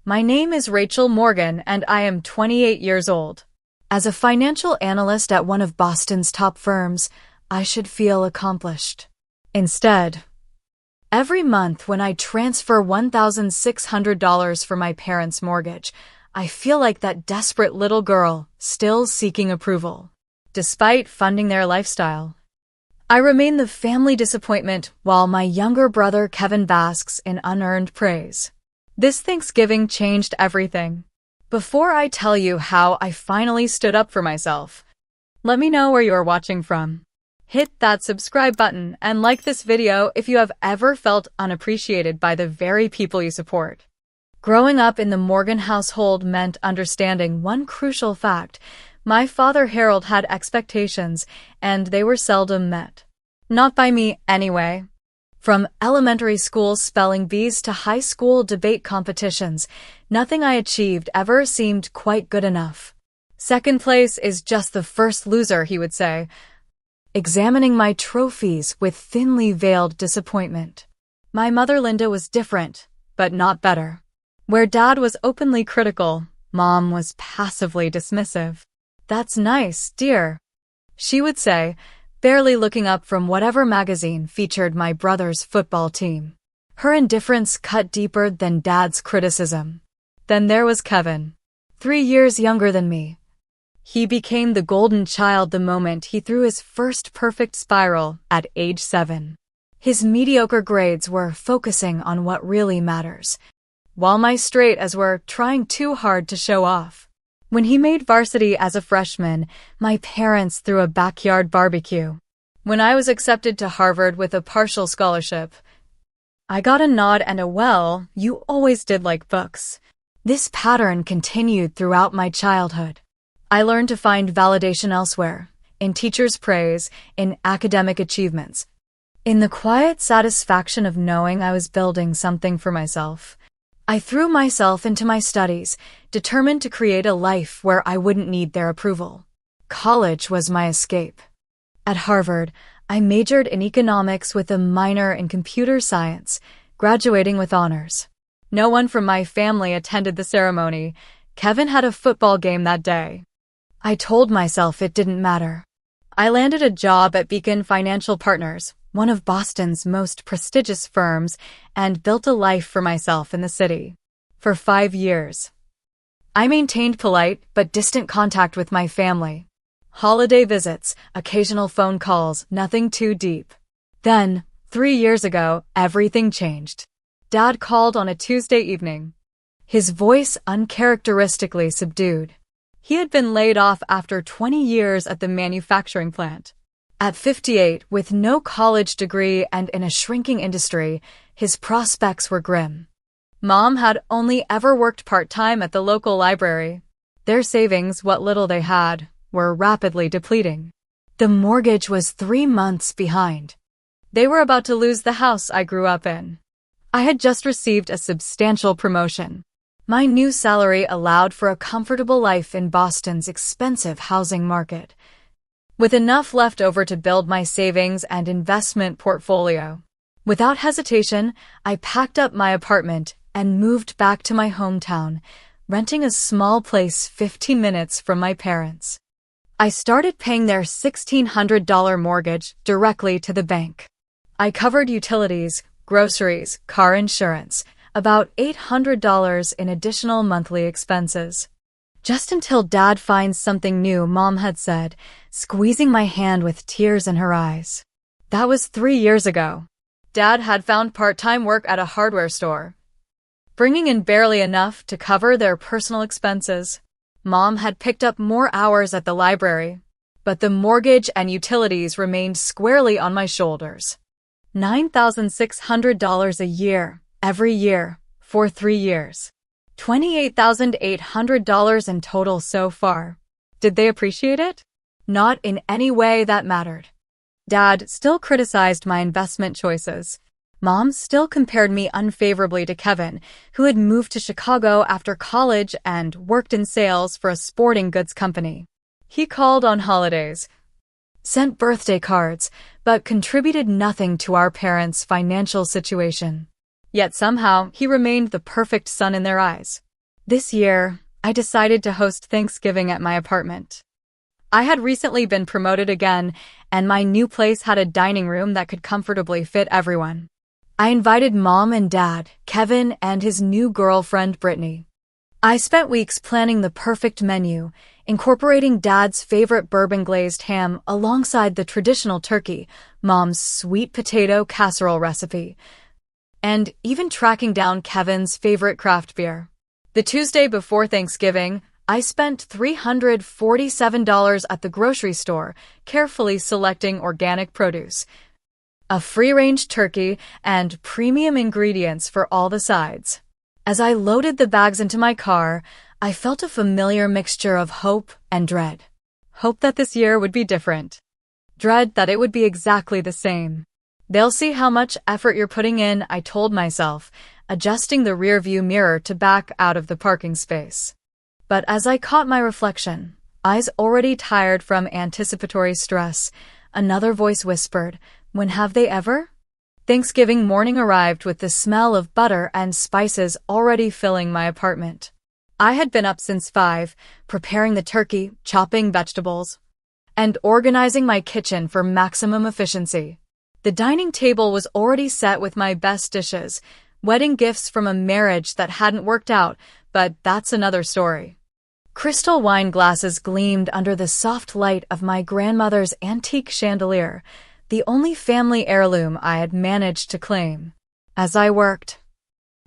My name is Rachel Morgan and I am 28 years old. As a financial analyst at one of Boston's top firms, I should feel accomplished. Instead, every month when I transfer $1,600 for my parents' mortgage, I feel like that desperate little girl still seeking approval. Despite funding their lifestyle, I remain the family disappointment while my younger brother Kevin basks in unearned praise. This Thanksgiving changed everything. Before I tell you how I finally stood up for myself, let me know where you are watching from. Hit that subscribe button and like this video if you have ever felt unappreciated by the very people you support. Growing up in the Morgan household meant understanding one crucial fact. My father Harold had expectations, and they were seldom met. Not by me, anyway. From elementary school spelling bees to high school debate competitions, nothing I achieved ever seemed quite good enough. Second place is just the first loser, he would say, examining my trophies with thinly veiled disappointment. My mother Linda was different, but not better. Where Dad was openly critical, Mom was passively dismissive. "That's nice, dear," she would say, barely looking up from whatever magazine featured my brother's football team. Her indifference cut deeper than Dad's criticism. Then there was Kevin, 3 years younger than me. He became the golden child the moment he threw his first perfect spiral at age 7. His mediocre grades were focusing on what really matters, while my straight A's were trying too hard to show off. When he made varsity as a freshman, my parents threw a backyard barbecue. When I was accepted to Harvard with a partial scholarship, I got a nod and a "well, you always did like books." This pattern continued throughout my childhood. I learned to find validation elsewhere, in teachers' praise, in academic achievements, in the quiet satisfaction of knowing I was building something for myself. I threw myself into my studies, determined to create a life where I wouldn't need their approval. College was my escape. At Harvard, I majored in economics with a minor in computer science, graduating with honors. No one from my family attended the ceremony. Kevin had a football game that day. I told myself it didn't matter. I landed a job at Beacon Financial Partners, one of Boston's most prestigious firms, and built a life for myself in the city. For 5 years, I maintained polite but distant contact with my family. Holiday visits, occasional phone calls, nothing too deep. Then, 3 years ago, everything changed. Dad called on a Tuesday evening, his voice uncharacteristically subdued. He had been laid off after 20 years at the manufacturing plant. At 58, with no college degree and in a shrinking industry, his prospects were grim. Mom had only ever worked part-time at the local library. Their savings, what little they had, were rapidly depleting. The mortgage was 3 months behind. They were about to lose the house I grew up in. I had just received a substantial promotion. My new salary allowed for a comfortable life in Boston's expensive housing market, with enough left over to build my savings and investment portfolio. Without hesitation, I packed up my apartment and moved back to my hometown, renting a small place 15 minutes from my parents. I started paying their $1,600 mortgage directly to the bank. I covered utilities, groceries, car insurance, about $800 in additional monthly expenses. "Just until Dad finds something new," Mom had said, squeezing my hand with tears in her eyes. That was 3 years ago. Dad had found part-time work at a hardware store, bringing in barely enough to cover their personal expenses. Mom had picked up more hours at the library, but the mortgage and utilities remained squarely on my shoulders. $9,600 a year, every year, for 3 years. $28,800 in total so far. Did they appreciate it? Not in any way that mattered. Dad still criticized my investment choices. Mom still compared me unfavorably to Kevin, who had moved to Chicago after college and worked in sales for a sporting goods company. He called on holidays, sent birthday cards, but contributed nothing to our parents' financial situation. Yet somehow he remained the perfect son in their eyes. This year, I decided to host Thanksgiving at my apartment. I had recently been promoted again, and my new place had a dining room that could comfortably fit everyone. I invited Mom and Dad, Kevin, and his new girlfriend, Brittany. I spent weeks planning the perfect menu, incorporating Dad's favorite bourbon-glazed ham alongside the traditional turkey, Mom's sweet potato casserole recipe, and even tracking down Kevin's favorite craft beer. The Tuesday before Thanksgiving, I spent $347 at the grocery store, carefully selecting organic produce, a free-range turkey, and premium ingredients for all the sides. As I loaded the bags into my car, I felt a familiar mixture of hope and dread. Hope that this year would be different. Dread that it would be exactly the same. They'll see how much effort you're putting in, I told myself, adjusting the rearview mirror to back out of the parking space. But as I caught my reflection, eyes already tired from anticipatory stress, another voice whispered, "When have they ever?" Thanksgiving morning arrived with the smell of butter and spices already filling my apartment. I had been up since 5, preparing the turkey, chopping vegetables, and organizing my kitchen for maximum efficiency. The dining table was already set with my best dishes, wedding gifts from a marriage that hadn't worked out, but that's another story. Crystal wine glasses gleamed under the soft light of my grandmother's antique chandelier, the only family heirloom I had managed to claim. As I worked,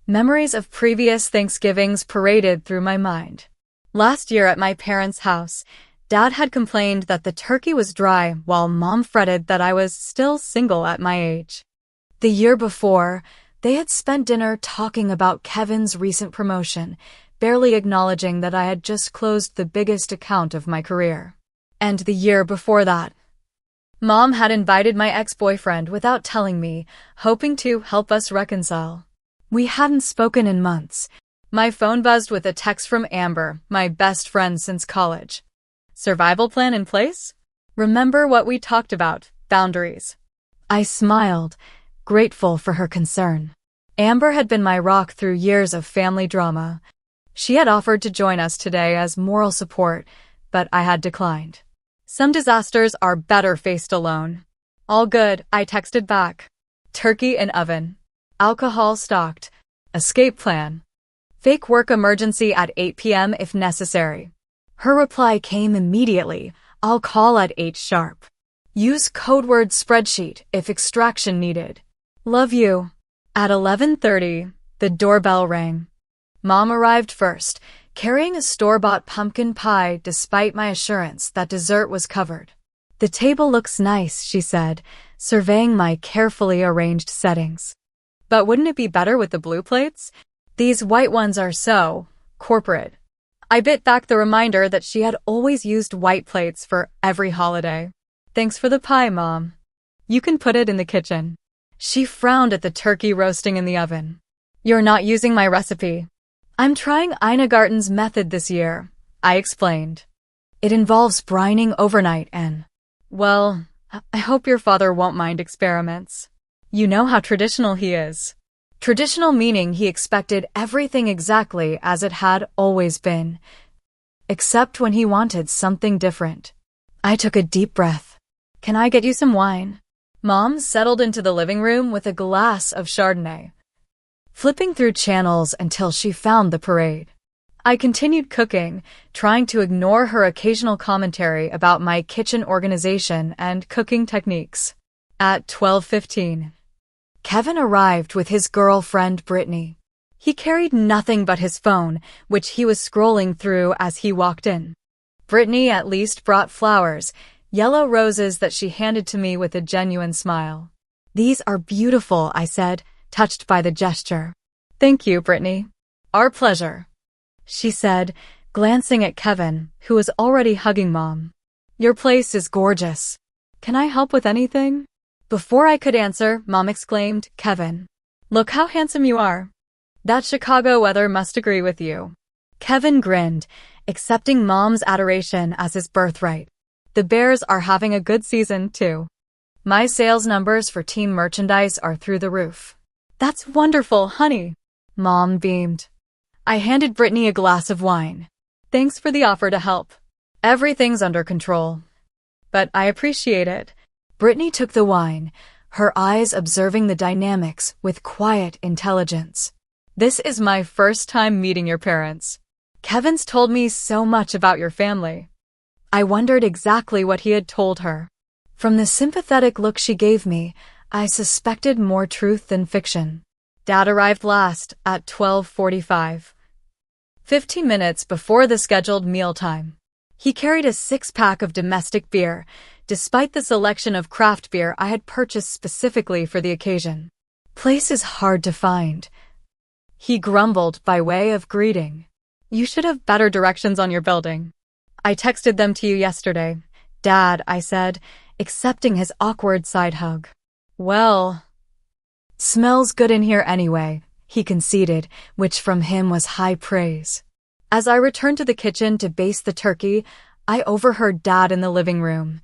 memories of previous Thanksgivings paraded through my mind. Last year at my parents' house, Dad had complained that the turkey was dry while Mom fretted that I was still single at my age. The year before, they had spent dinner talking about Kevin's recent promotion, barely acknowledging that I had just closed the biggest account of my career. And the year before that, Mom had invited my ex-boyfriend without telling me, hoping to help us reconcile. We hadn't spoken in months. My phone buzzed with a text from Amber, my best friend since college. Survival plan in place? Remember what we talked about, boundaries. I smiled, grateful for her concern. Amber had been my rock through years of family drama. She had offered to join us today as moral support, but I had declined. Some disasters are better faced alone. All good, I texted back. Turkey in oven. Alcohol stocked. Escape plan. Fake work emergency at 8 p.m. if necessary. Her reply came immediately. I'll call at 8 sharp. Use code word spreadsheet if extraction needed. Love you. At 11:30, the doorbell rang. Mom arrived first, carrying a store-bought pumpkin pie despite my assurance that dessert was covered. The table looks nice, she said, surveying my carefully arranged settings. But wouldn't it be better with the blue plates? These white ones are so corporate. I bit back the reminder that she had always used white plates for every holiday. Thanks for the pie, Mom. You can put it in the kitchen. She frowned at the turkey roasting in the oven. You're not using my recipe. I'm trying Ina Garten's method this year, I explained. It involves brining overnight and, well, I hope your father won't mind experiments. You know how traditional he is. Traditional meaning he expected everything exactly as it had always been, except when he wanted something different. I took a deep breath. Can I get you some wine? Mom settled into the living room with a glass of Chardonnay, flipping through channels until she found the parade. I continued cooking, trying to ignore her occasional commentary about my kitchen organization and cooking techniques. At 12:15, Kevin arrived with his girlfriend Brittany. He carried nothing but his phone, which he was scrolling through as he walked in. Brittany at least brought flowers, yellow roses that she handed to me with a genuine smile. These are beautiful, I said, touched by the gesture. Thank you, Brittany. Our pleasure, she said, glancing at Kevin, who was already hugging Mom. Your place is gorgeous. Can I help with anything? Before I could answer, Mom exclaimed, Kevin, look how handsome you are. That Chicago weather must agree with you. Kevin grinned, accepting Mom's adoration as his birthright. The Bears are having a good season, too. My sales numbers for team merchandise are through the roof. That's wonderful, honey. Mom beamed. I handed Brittany a glass of wine. Thanks for the offer to help. Everything's under control. But I appreciate it. Brittany took the wine, her eyes observing the dynamics with quiet intelligence. This is my first time meeting your parents. Kevin's told me so much about your family. I wondered exactly what he had told her. From the sympathetic look she gave me, I suspected more truth than fiction. Dad arrived last at 12:45. 15 minutes before the scheduled mealtime. He carried a six-pack of domestic beer, despite the selection of craft beer I had purchased specifically for the occasion. Place is hard to find. He grumbled by way of greeting. You should have better directions on your building. I texted them to you yesterday. Dad, I said, accepting his awkward side hug. Well, smells good in here anyway, he conceded, which from him was high praise. As I returned to the kitchen to baste the turkey, I overheard Dad in the living room.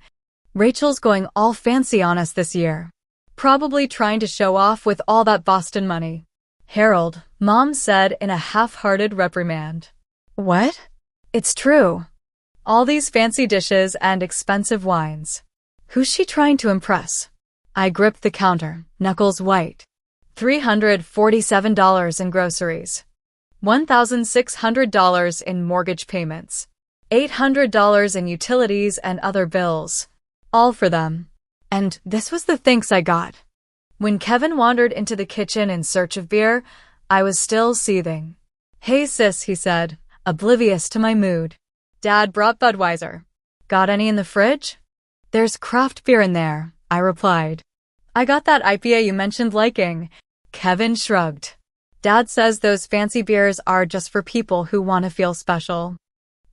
Rachel's going all fancy on us this year. Probably trying to show off with all that Boston money. Harold, Mom said in a half-hearted reprimand. What? It's true. All these fancy dishes and expensive wines. Who's she trying to impress? I gripped the counter, knuckles white. $347 in groceries. $1,600 in mortgage payments. $800 in utilities and other bills. All for them. And this was the thanks I got. When Kevin wandered into the kitchen in search of beer, I was still seething. Hey sis, he said, oblivious to my mood. Dad brought Budweiser. Got any in the fridge? There's craft beer in there, I replied. I got that IPA you mentioned liking. Kevin shrugged. Dad says those fancy beers are just for people who want to feel special.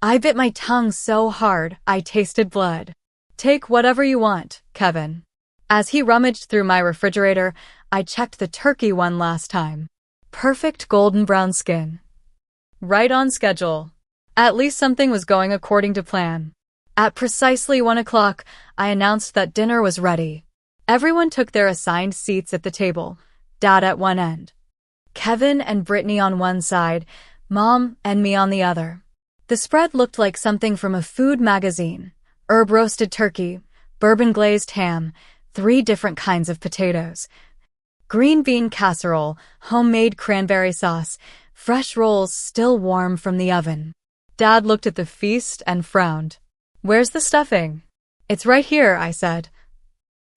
I bit my tongue so hard I tasted blood. Take whatever you want, Kevin. As he rummaged through my refrigerator, I checked the turkey one last time. Perfect golden brown skin. Right on schedule. At least something was going according to plan. At precisely 1 o'clock, I announced that dinner was ready. Everyone took their assigned seats at the table. Dad at one end. Kevin and Brittany on one side, Mom and me on the other. The spread looked like something from a food magazine. Herb-roasted turkey, bourbon-glazed ham, 3 different kinds of potatoes. Green bean casserole, homemade cranberry sauce, fresh rolls still warm from the oven. Dad looked at the feast and frowned. Where's the stuffing? It's right here, I said,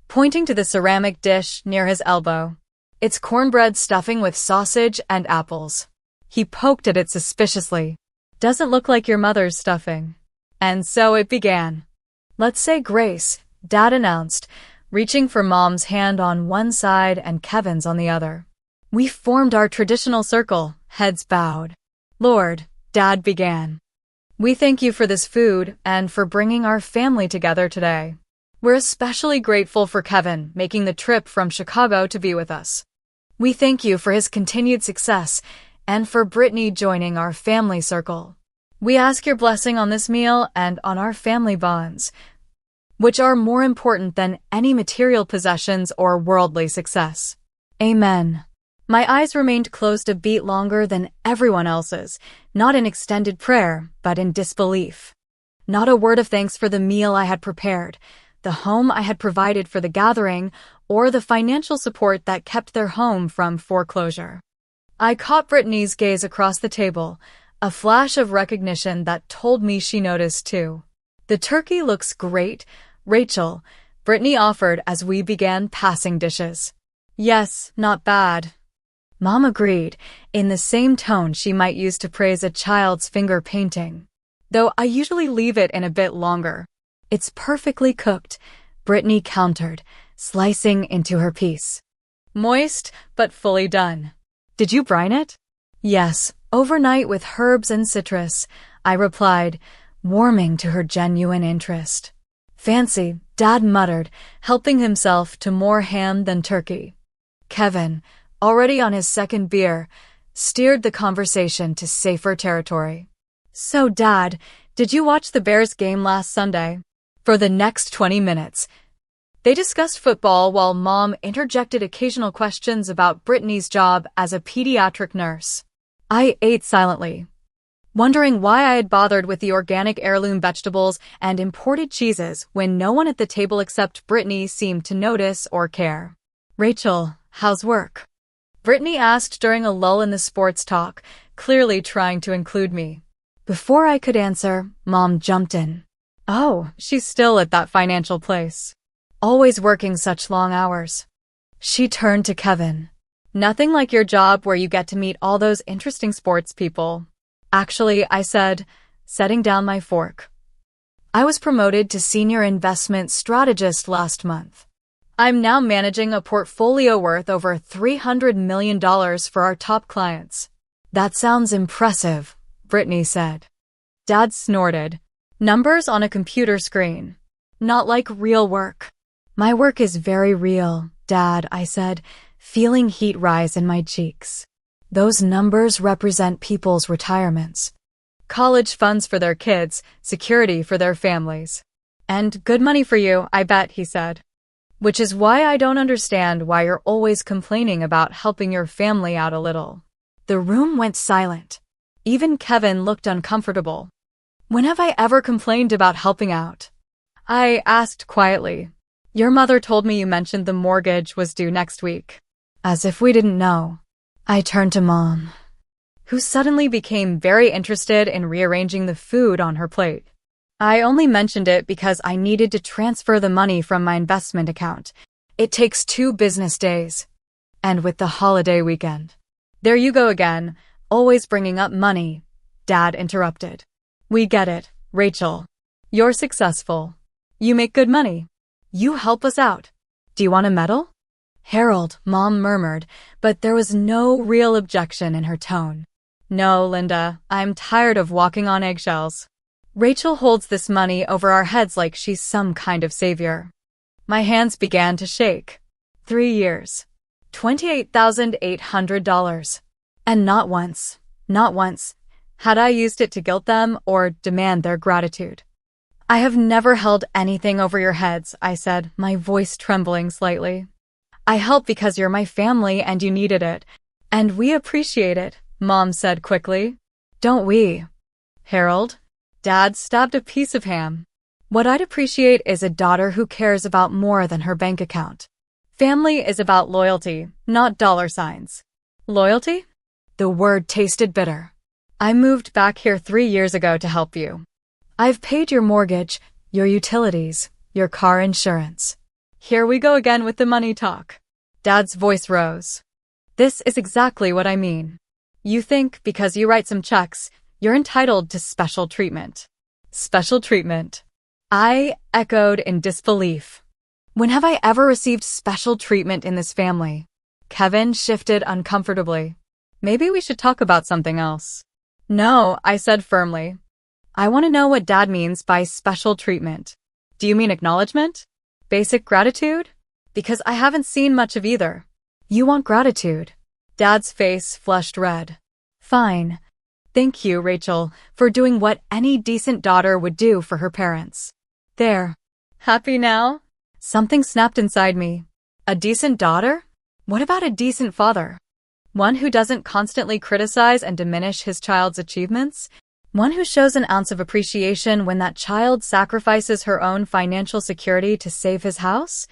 pointing to the ceramic dish near his elbow. It's cornbread stuffing with sausage and apples. He poked at it suspiciously. Doesn't look like your mother's stuffing. And so it began. Let's say grace, Dad announced, reaching for Mom's hand on one side and Kevin's on the other. We formed our traditional circle, heads bowed. Lord, Dad began. We thank you for this food and for bringing our family together today. We're especially grateful for Kevin making the trip from Chicago to be with us. We thank you for his continued success and for Brittany joining our family circle. We ask your blessing on this meal and on our family bonds, which are more important than any material possessions or worldly success. Amen. My eyes remained closed a beat longer than everyone else's, not in extended prayer, but in disbelief. Not a word of thanks for the meal I had prepared, the home I had provided for the gathering, or the financial support that kept their home from foreclosure. I caught Brittany's gaze across the table, a flash of recognition that told me she noticed too. The turkey looks great, Rachel, Brittany offered as we began passing dishes. Yes, not bad. Mom agreed, in the same tone she might use to praise a child's finger painting. Though I usually leave it in a bit longer. It's perfectly cooked, Brittany countered, slicing into her piece. Moist, but fully done. Did you brine it? Yes, overnight with herbs and citrus, I replied, warming to her genuine interest. Fancy, Dad muttered, helping himself to more ham than turkey. Kevin, already on his second beer, steered the conversation to safer territory. So, Dad, did you watch the Bears game last Sunday? For the next 20 minutes, they discussed football while Mom interjected occasional questions about Brittany's job as a pediatric nurse. I ate silently, wondering why I had bothered with the organic heirloom vegetables and imported cheeses when no one at the table except Brittany seemed to notice or care. "Rachel, how's work?" Brittany asked during a lull in the sports talk, clearly trying to include me. Before I could answer, Mom jumped in. "Oh, she's still at that financial place. Always working such long hours." She turned to Kevin. "Nothing like your job where you get to meet all those interesting sports people." "Actually," I said, setting down my fork. "I was promoted to senior investment strategist last month. I'm now managing a portfolio worth over $300 million for our top clients." "That sounds impressive," Brittany said. Dad snorted. "Numbers on a computer screen. Not like real work." "My work is very real, Dad," I said, feeling heat rise in my cheeks. "Those numbers represent people's retirements. College funds for their kids, security for their families. And good money for you, I bet," he said. "Which is why I don't understand why you're always complaining about helping your family out a little." The room went silent. Even Kevin looked uncomfortable. "When have I ever complained about helping out?" I asked quietly. "Your mother told me you mentioned the mortgage was due next week." As if we didn't know. I turned to Mom, who suddenly became very interested in rearranging the food on her plate. "I only mentioned it because I needed to transfer the money from my investment account. It takes 2 business days. And with the holiday weekend." "There you go again, always bringing up money," Dad interrupted. "We get it, Rachel. You're successful. You make good money. You help us out. Do you want a medal?" "Harold," Mom murmured, but there was no real objection in her tone. "No, Linda, I'm tired of walking on eggshells. Rachel holds this money over our heads like she's some kind of savior." My hands began to shake. 3 years. $28,800. And not once, had I used it to guilt them or demand their gratitude. "I have never held anything over your heads," I said, my voice trembling slightly. "I help because you're my family and you needed it. And we appreciate it," Mom said quickly. "Don't we, Harold?" Dad stabbed a piece of ham. "What I'd appreciate is a daughter who cares about more than her bank account. Family is about loyalty, not dollar signs." "Loyalty?" The word tasted bitter. "I moved back here 3 years ago to help you. I've paid your mortgage, your utilities, your car insurance." Here we go again with the money talk. Dad's voice rose. "This is exactly what I mean. You think because you write some checks, you're entitled to special treatment." "Special treatment?" I echoed in disbelief. "When have I ever received special treatment in this family?" Kevin shifted uncomfortably. "Maybe we should talk about something else." "No," I said firmly. "I want to know what Dad means by special treatment. Do you mean acknowledgement? Basic gratitude? Because I haven't seen much of either." "You want gratitude?" Dad's face flushed red. "Fine. Thank you, Rachel, for doing what any decent daughter would do for her parents." "There. Happy now?" Something snapped inside me. A decent daughter? What about a decent father? One who doesn't constantly criticize and diminish his child's achievements? One who shows an ounce of appreciation when that child sacrifices her own financial security to save his house?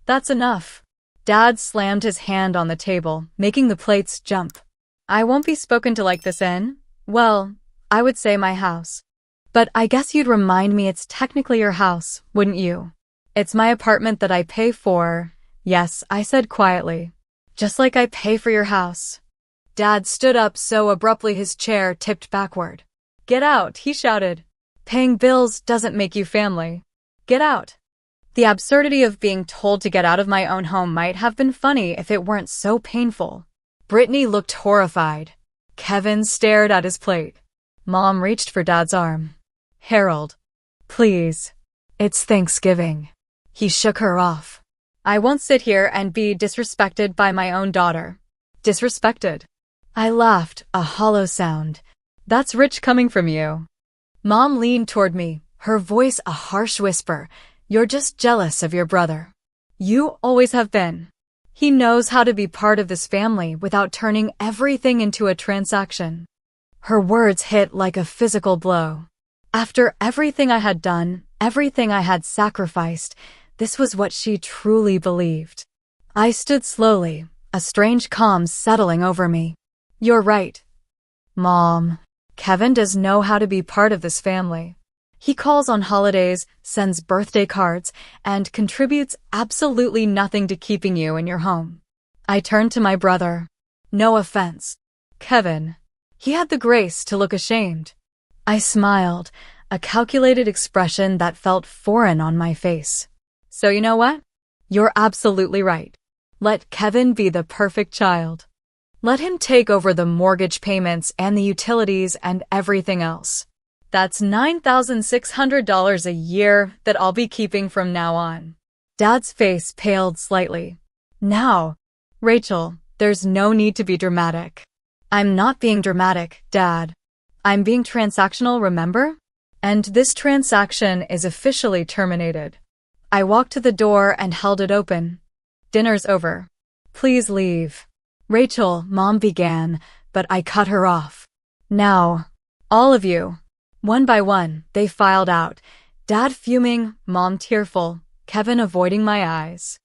That's enough. Dad slammed his hand on the table, making the plates jump. "I won't be spoken to like this in, well, I would say my house. But I guess you'd remind me it's technically your house, wouldn't you?" "It's my apartment that I pay for." "Yes," I said quietly. "Just like I pay for your house." Dad stood up so abruptly his chair tipped backward. "Get out," he shouted. "Paying bills doesn't make you family. Get out." The absurdity of being told to get out of my own home might have been funny if it weren't so painful. Brittany looked horrified. Kevin stared at his plate. Mom reached for Dad's arm. "Harold, please. It's Thanksgiving." He shook her off. "I won't sit here and be disrespected by my own daughter." "Disrespected?" I laughed, a hollow sound. "That's rich coming from you." Mom leaned toward me, her voice a harsh whisper. "You're just jealous of your brother. You always have been." He knows how to be part of this family without turning everything into a transaction. Her words hit like a physical blow. After everything I had done, everything I had sacrificed, this was what she truly believed. I stood slowly, a strange calm settling over me. You're right, Mom. Kevin does know how to be part of this family. He calls on holidays, sends birthday cards, and contributes absolutely nothing to keeping you in your home. I turned to my brother. No offense, Kevin. He had the grace to look ashamed. I smiled, a calculated expression that felt foreign on my face. So you know what? You're absolutely right. Let Kevin be the perfect child. Let him take over the mortgage payments and the utilities and everything else. That's $9,600 a year that I'll be keeping from now on. Dad's face paled slightly. Now, Rachel, there's no need to be dramatic. I'm not being dramatic, Dad. I'm being transactional, remember? And this transaction is officially terminated. I walked to the door and held it open. Dinner's over. Please leave. Rachel, Mom began, but I cut her off. Now, all of you. One by one, they filed out. Dad fuming, Mom tearful, Kevin avoiding my eyes.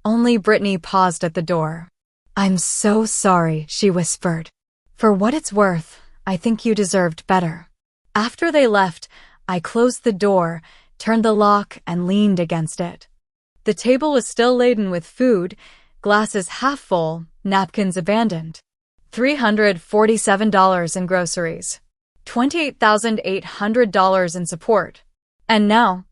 Only Brittany paused at the door. I'm so sorry, she whispered. For what it's worth, I think you deserved better. After they left, I closed the door, turned the lock, and leaned against it. The table was still laden with food, glasses half full, napkins abandoned. $347 in groceries. $28,800 in support. And now,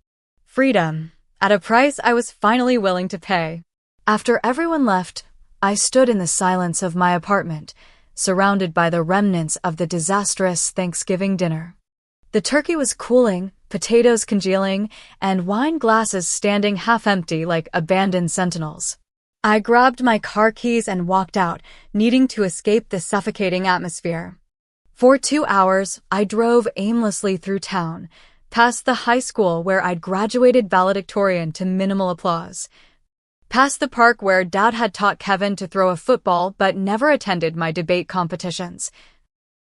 freedom, at a price I was finally willing to pay. After everyone left, I stood in the silence of my apartment, surrounded by the remnants of the disastrous Thanksgiving dinner. The turkey was cooling, potatoes congealing, and wine glasses standing half-empty like abandoned sentinels. I grabbed my car keys and walked out, needing to escape the suffocating atmosphere. For 2 hours, I drove aimlessly through town, past the high school where I'd graduated valedictorian to minimal applause, past the park where Dad had taught Kevin to throw a football but never attended my debate competitions,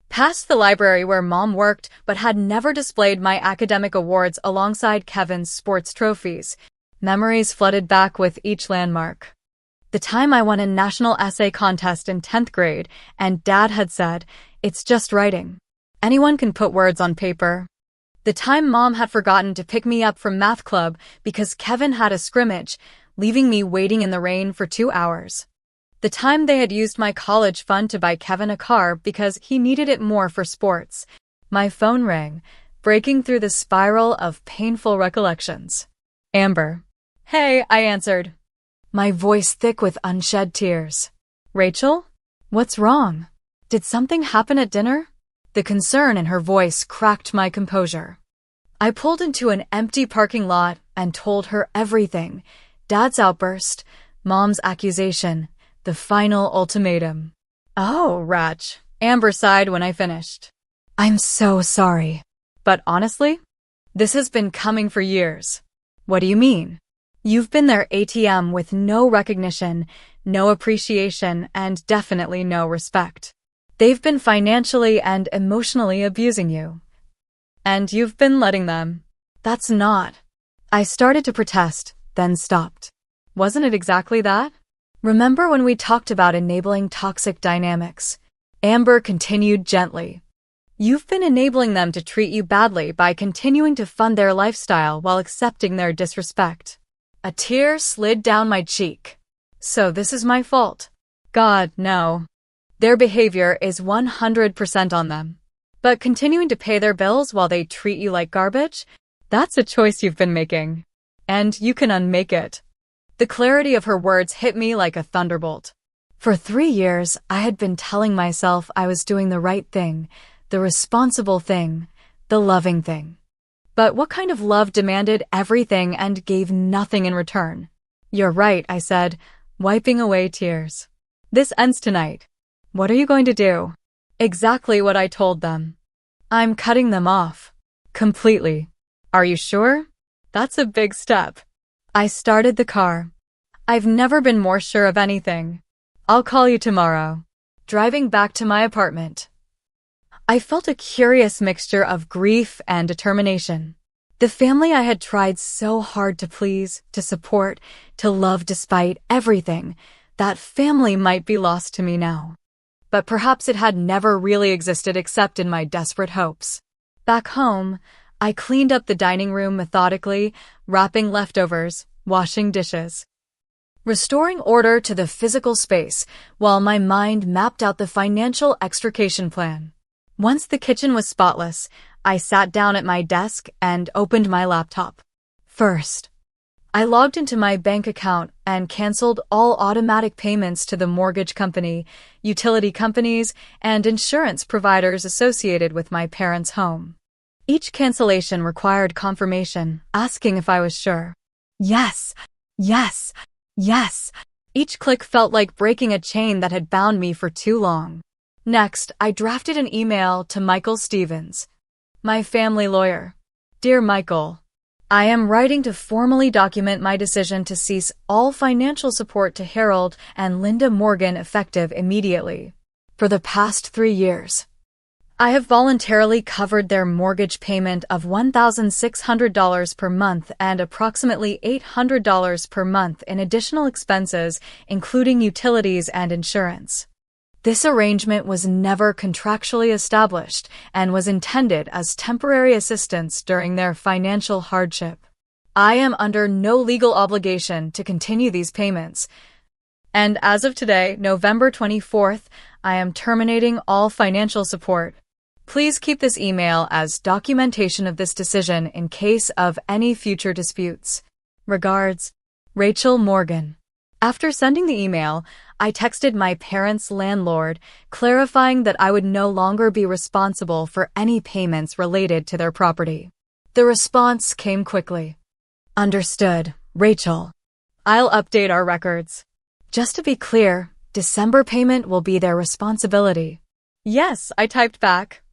past the library where Mom worked but had never displayed my academic awards alongside Kevin's sports trophies. Memories flooded back with each landmark. The time I won a national essay contest in 10th grade, and Dad had said, "It's just writing. Anyone can put words on paper." The time Mom had forgotten to pick me up from math club because Kevin had a scrimmage, leaving me waiting in the rain for 2 hours. The time they had used my college fund to buy Kevin a car because he needed it more for sports. My phone rang, breaking through the spiral of painful recollections. Amber. Hey, I answered, my voice thick with unshed tears. Rachel? What's wrong? Did something happen at dinner? The concern in her voice cracked my composure. I pulled into an empty parking lot and told her everything. Dad's outburst, Mom's accusation, the final ultimatum. Oh, Ratch, Amber sighed when I finished. I'm so sorry. But honestly, this has been coming for years. What do you mean? You've been their ATM with no recognition, no appreciation, and definitely no respect. They've been financially and emotionally abusing you. And you've been letting them. That's not. I started to protest, then stopped. Wasn't it exactly that? Remember when we talked about enabling toxic dynamics? Amber continued gently. You've been enabling them to treat you badly by continuing to fund their lifestyle while accepting their disrespect. A tear slid down my cheek. So this is my fault. God, no. Their behavior is 100% on them. But continuing to pay their bills while they treat you like garbage? That's a choice you've been making. And you can unmake it. The clarity of her words hit me like a thunderbolt. For 3 years, I had been telling myself I was doing the right thing, the responsible thing, the loving thing. But what kind of love demanded everything and gave nothing in return? You're right, I said, wiping away tears. This ends tonight. What are you going to do? Exactly what I told them. I'm cutting them off. Completely. Are you sure? That's a big step. I started the car. I've never been more sure of anything. I'll call you tomorrow. Driving back to my apartment, I felt a curious mixture of grief and determination. The family I had tried so hard to please, to support, to love despite everything, that family might be lost to me now. But perhaps it had never really existed except in my desperate hopes. Back home, I cleaned up the dining room methodically, wrapping leftovers, washing dishes, restoring order to the physical space while my mind mapped out the financial extrication plan. Once the kitchen was spotless, I sat down at my desk and opened my laptop. First, I logged into my bank account and canceled all automatic payments to the mortgage company, utility companies, and insurance providers associated with my parents' home. Each cancellation required confirmation, asking if I was sure. Yes, yes, yes. Each click felt like breaking a chain that had bound me for too long. Next, I drafted an email to Michael Stevens, my family lawyer. Dear Michael, I am writing to formally document my decision to cease all financial support to Harold and Linda Morgan effective immediately. For the past 3 years, I have voluntarily covered their mortgage payment of $1,600 per month and approximately $800 per month in additional expenses, including utilities and insurance. This arrangement was never contractually established and was intended as temporary assistance during their financial hardship. I am under no legal obligation to continue these payments, and as of today, November 24th, I am terminating all financial support. Please keep this email as documentation of this decision in case of any future disputes. Regards, Rachel Morgan. After sending the email, I texted my parents' landlord, clarifying that I would no longer be responsible for any payments related to their property. The response came quickly. Understood, Rachel. I'll update our records. Just to be clear, December payment will be their responsibility. Yes, I typed back.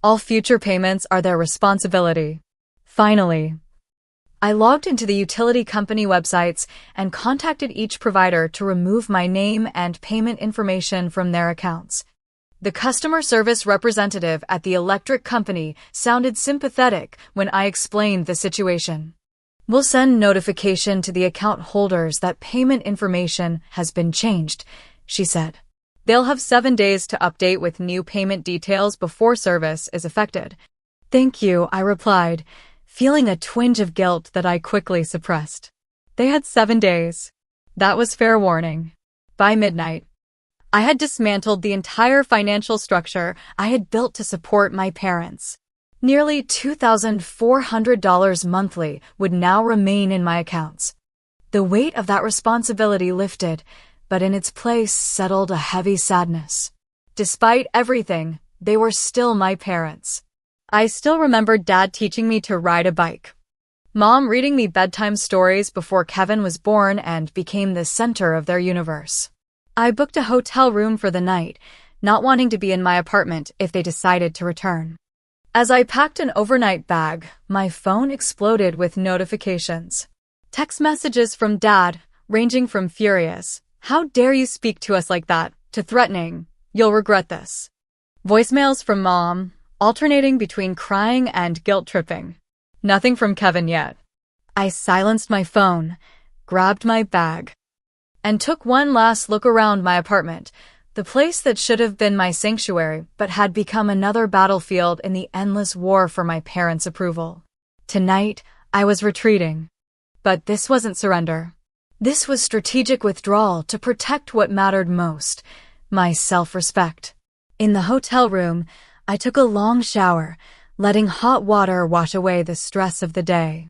All future payments are their responsibility. Finally, I logged into the utility company websites and contacted each provider to remove my name and payment information from their accounts. The customer service representative at the electric company sounded sympathetic when I explained the situation. We'll send notification to the account holders that payment information has been changed, she said. They'll have 7 days to update with new payment details before service is affected. Thank you, I replied, feeling a twinge of guilt that I quickly suppressed. They had 7 days. That was fair warning. By midnight, I had dismantled the entire financial structure I had built to support my parents. Nearly $2,400 monthly would now remain in my accounts. The weight of that responsibility lifted, but in its place settled a heavy sadness. Despite everything, they were still my parents. I still remember Dad teaching me to ride a bike, Mom reading me bedtime stories before Kevin was born and became the center of their universe. I booked a hotel room for the night, not wanting to be in my apartment if they decided to return. As I packed an overnight bag, my phone exploded with notifications. Text messages from Dad, ranging from furious, "How dare you speak to us like that?" to threatening, "You'll regret this." Voicemails from Mom, alternating between crying and guilt-tripping. Nothing from Kevin yet. I silenced my phone, grabbed my bag, and took one last look around my apartment, the place that should have been my sanctuary but had become another battlefield in the endless war for my parents' approval. Tonight, I was retreating. But this wasn't surrender. This was strategic withdrawal to protect what mattered most, my self-respect. In the hotel room, I took a long shower, letting hot water wash away the stress of the day.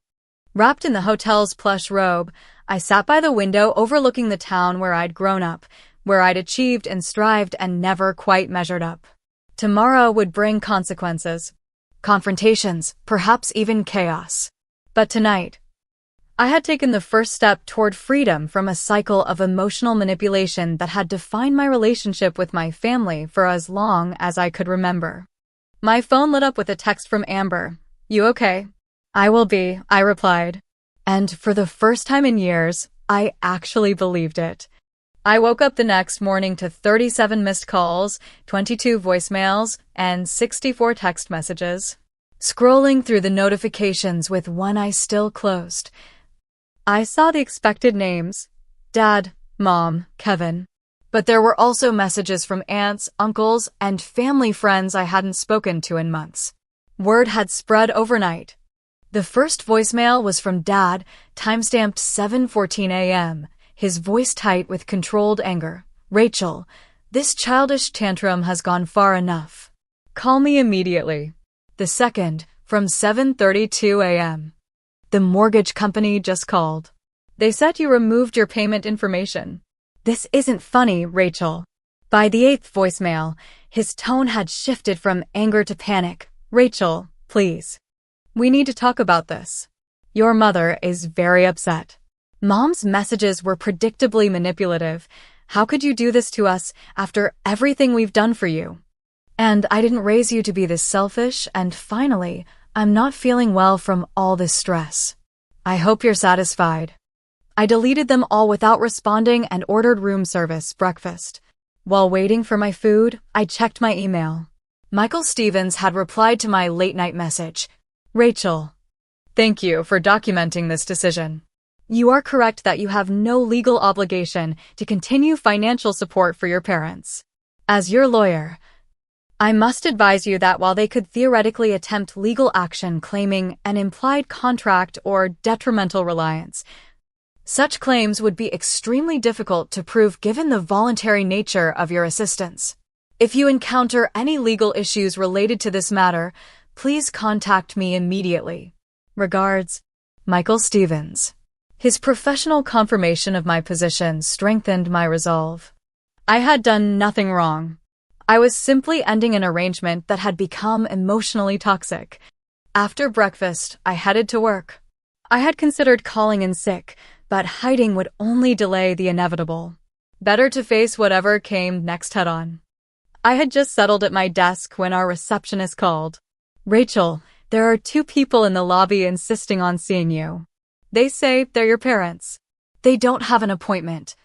Wrapped in the hotel's plush robe, I sat by the window overlooking the town where I'd grown up, where I'd achieved and strived and never quite measured up. Tomorrow would bring consequences, confrontations, perhaps even chaos. But tonight, I had taken the first step toward freedom from a cycle of emotional manipulation that had defined my relationship with my family for as long as I could remember. My phone lit up with a text from Amber. "You okay?" "I will be," I replied. And for the first time in years, I actually believed it. I woke up the next morning to 37 missed calls, 22 voicemails, and 64 text messages. Scrolling through the notifications with one eye still closed, I saw the expected names: Dad, Mom, Kevin. But there were also messages from aunts, uncles, and family friends I hadn't spoken to in months. Word had spread overnight. The first voicemail was from Dad, timestamped 7:14 a.m., his voice tight with controlled anger. "Rachel, this childish tantrum has gone far enough. Call me immediately." The second, from 7:32 a.m. "The mortgage company just called. They said you removed your payment information. This isn't funny, Rachel." By the eighth voicemail, his tone had shifted from anger to panic. "Rachel, please. We need to talk about this. Your mother is very upset." Mom's messages were predictably manipulative. "How could you do this to us after everything we've done for you? And I didn't raise you to be this selfish, and finally, I'm not feeling well from all this stress. I hope you're satisfied." I deleted them all without responding and ordered room service breakfast. While waiting for my food, I checked my email. Michael Stevens had replied to my late-night message. "Rachel, thank you for documenting this decision. You are correct that you have no legal obligation to continue financial support for your parents. As your lawyer, I must advise you that while they could theoretically attempt legal action claiming an implied contract or detrimental reliance, such claims would be extremely difficult to prove given the voluntary nature of your assistance. If you encounter any legal issues related to this matter, please contact me immediately. Regards, Michael Stevens." His professional confirmation of my position strengthened my resolve. I had done nothing wrong. I was simply ending an arrangement that had become emotionally toxic. After breakfast, I headed to work. I had considered calling in sick, but hiding would only delay the inevitable. Better to face whatever came next head-on. I had just settled at my desk when our receptionist called. "Rachel, there are 2 people in the lobby insisting on seeing you. They say they're your parents. They don't have an appointment.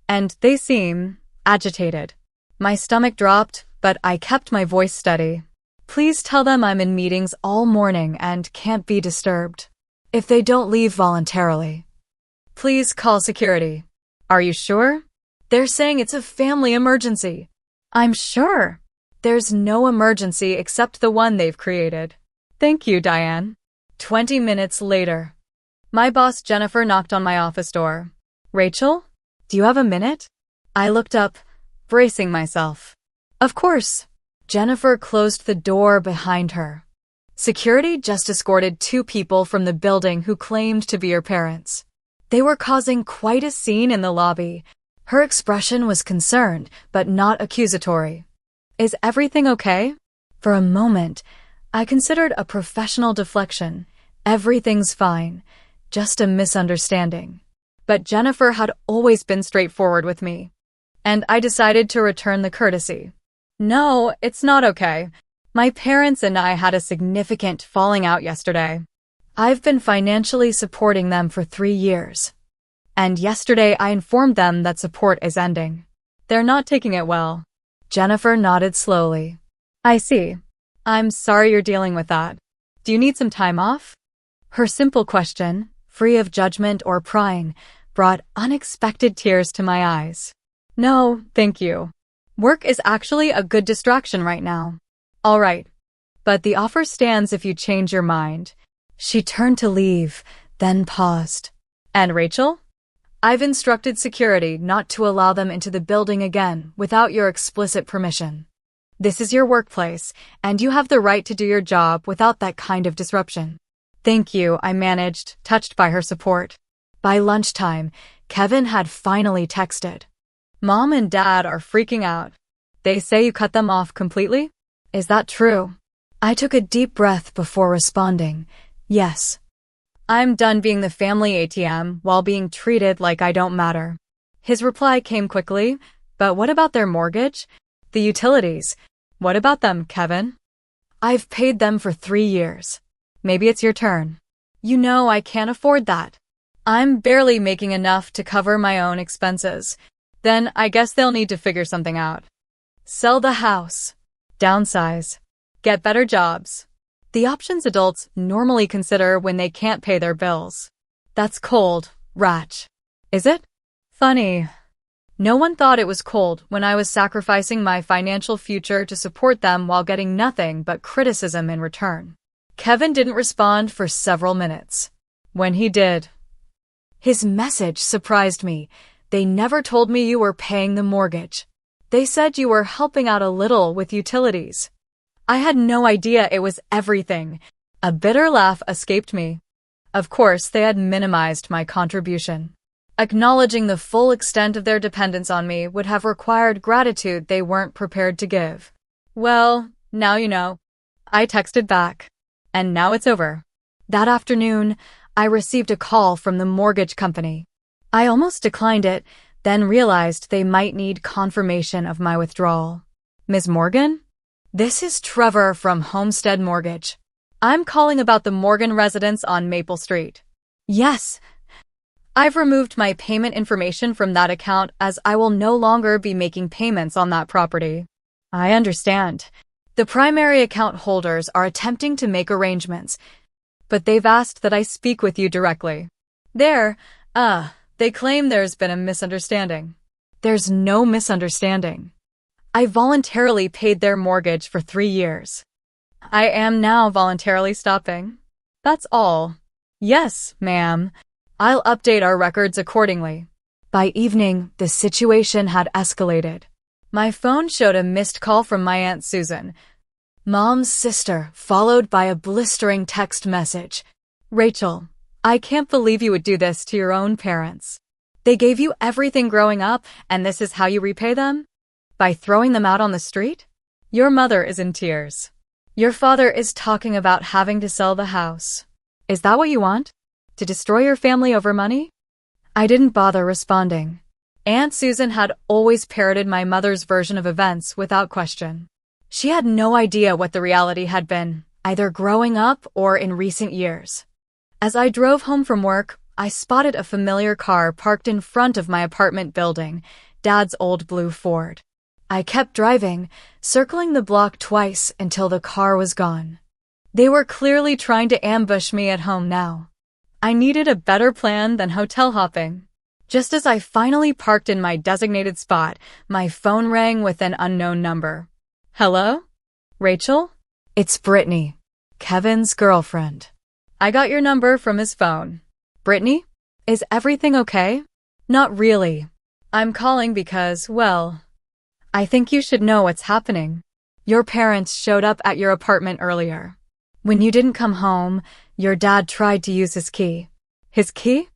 And they seem agitated." My stomach dropped, but I kept my voice steady. "Please tell them I'm in meetings all morning and can't be disturbed. If they don't leave voluntarily, please call security." "Are you sure?" "They're saying it's a family emergency." "I'm sure. There's no emergency except the one they've created." "Thank you, Diane." 20 minutes later, my boss Jennifer knocked on my office door. "Rachel, do you have a minute?" I looked up, bracing myself. "Of course." Jennifer closed the door behind her. Security just escorted 2 people from the building who claimed to be her parents. They were causing quite a scene in the lobby. Her expression was concerned, but not accusatory. "Is everything okay?" For a moment, I considered a professional deflection. "Everything's fine. Just a misunderstanding." But Jennifer had always been straightforward with me, and I decided to return the courtesy. "No, it's not okay. My parents and I had a significant falling out yesterday. I've been financially supporting them for 3 years. And yesterday I informed them that support is ending. They're not taking it well." Jennifer nodded slowly. "I see. I'm sorry you're dealing with that. Do you need some time off?" Her simple question, free of judgment or prying, brought unexpected tears to my eyes. "No, thank you. Work is actually a good distraction right now." "All right. But the offer stands if you change your mind." She turned to leave, then paused. "And Rachel? I've instructed security not to allow them into the building again without your explicit permission. This is your workplace, and you have the right to do your job without that kind of disruption." "Thank you," I managed, touched by her support. By lunchtime, Kevin had finally texted. "Mom and Dad are freaking out. They say you cut them off completely? Is that true?" I took a deep breath before responding. "Yes. I'm done being the family ATM while being treated like I don't matter." His reply came quickly. "But what about their mortgage? The utilities? What about them, Kevin?" "I've paid them for 3 years. Maybe it's your turn." "You know I can't afford that." I'm barely making enough to cover my own expenses. Then I guess they'll need to figure something out. Sell the house. Downsize. Get better jobs. The options adults normally consider when they can't pay their bills. That's cold, Ratch. Is it? Funny. No one thought it was cold when I was sacrificing my financial future to support them while getting nothing but criticism in return. Kevin didn't respond for several minutes. When he did, his message surprised me. They never told me you were paying the mortgage. They said you were helping out a little with utilities. I had no idea it was everything. A bitter laugh escaped me. Of course, they had minimized my contribution. Acknowledging the full extent of their dependence on me would have required gratitude they weren't prepared to give. Well, now you know. I texted back. And now it's over. That afternoon, I received a call from the mortgage company. I almost declined it, then realized they might need confirmation of my withdrawal. Ms. Morgan? This is Trevor from Homestead Mortgage. I'm calling about the Morgan residence on Maple Street. Yes. I've removed my payment information from that account as I will no longer be making payments on that property. I understand. The primary account holders are attempting to make arrangements, but they've asked that I speak with you directly. They claim there's been a misunderstanding. There's no misunderstanding. I voluntarily paid their mortgage for 3 years. I am now voluntarily stopping. That's all. Yes, ma'am. I'll update our records accordingly. By evening, the situation had escalated. My phone showed a missed call from my Aunt Susan, Mom's sister, followed by a blistering text message. Rachel, I can't believe you would do this to your own parents. They gave you everything growing up, and this is how you repay them? By throwing them out on the street? Your mother is in tears. Your father is talking about having to sell the house. Is that what you want? To destroy your family over money? I didn't bother responding. Aunt Susan had always parroted my mother's version of events without question. She had no idea what the reality had been, either growing up or in recent years. As I drove home from work, I spotted a familiar car parked in front of my apartment building, Dad's old blue Ford. I kept driving, circling the block twice until the car was gone. They were clearly trying to ambush me at home now. I needed a better plan than hotel hopping. Just as I finally parked in my designated spot, my phone rang with an unknown number. Hello? Rachel? It's Brittany, Kevin's girlfriend. I got your number from his phone. Brittany? Is everything okay? Not really. I'm calling because, well, I think you should know what's happening. Your parents showed up at your apartment earlier. When you didn't come home, your dad tried to use his key. His key?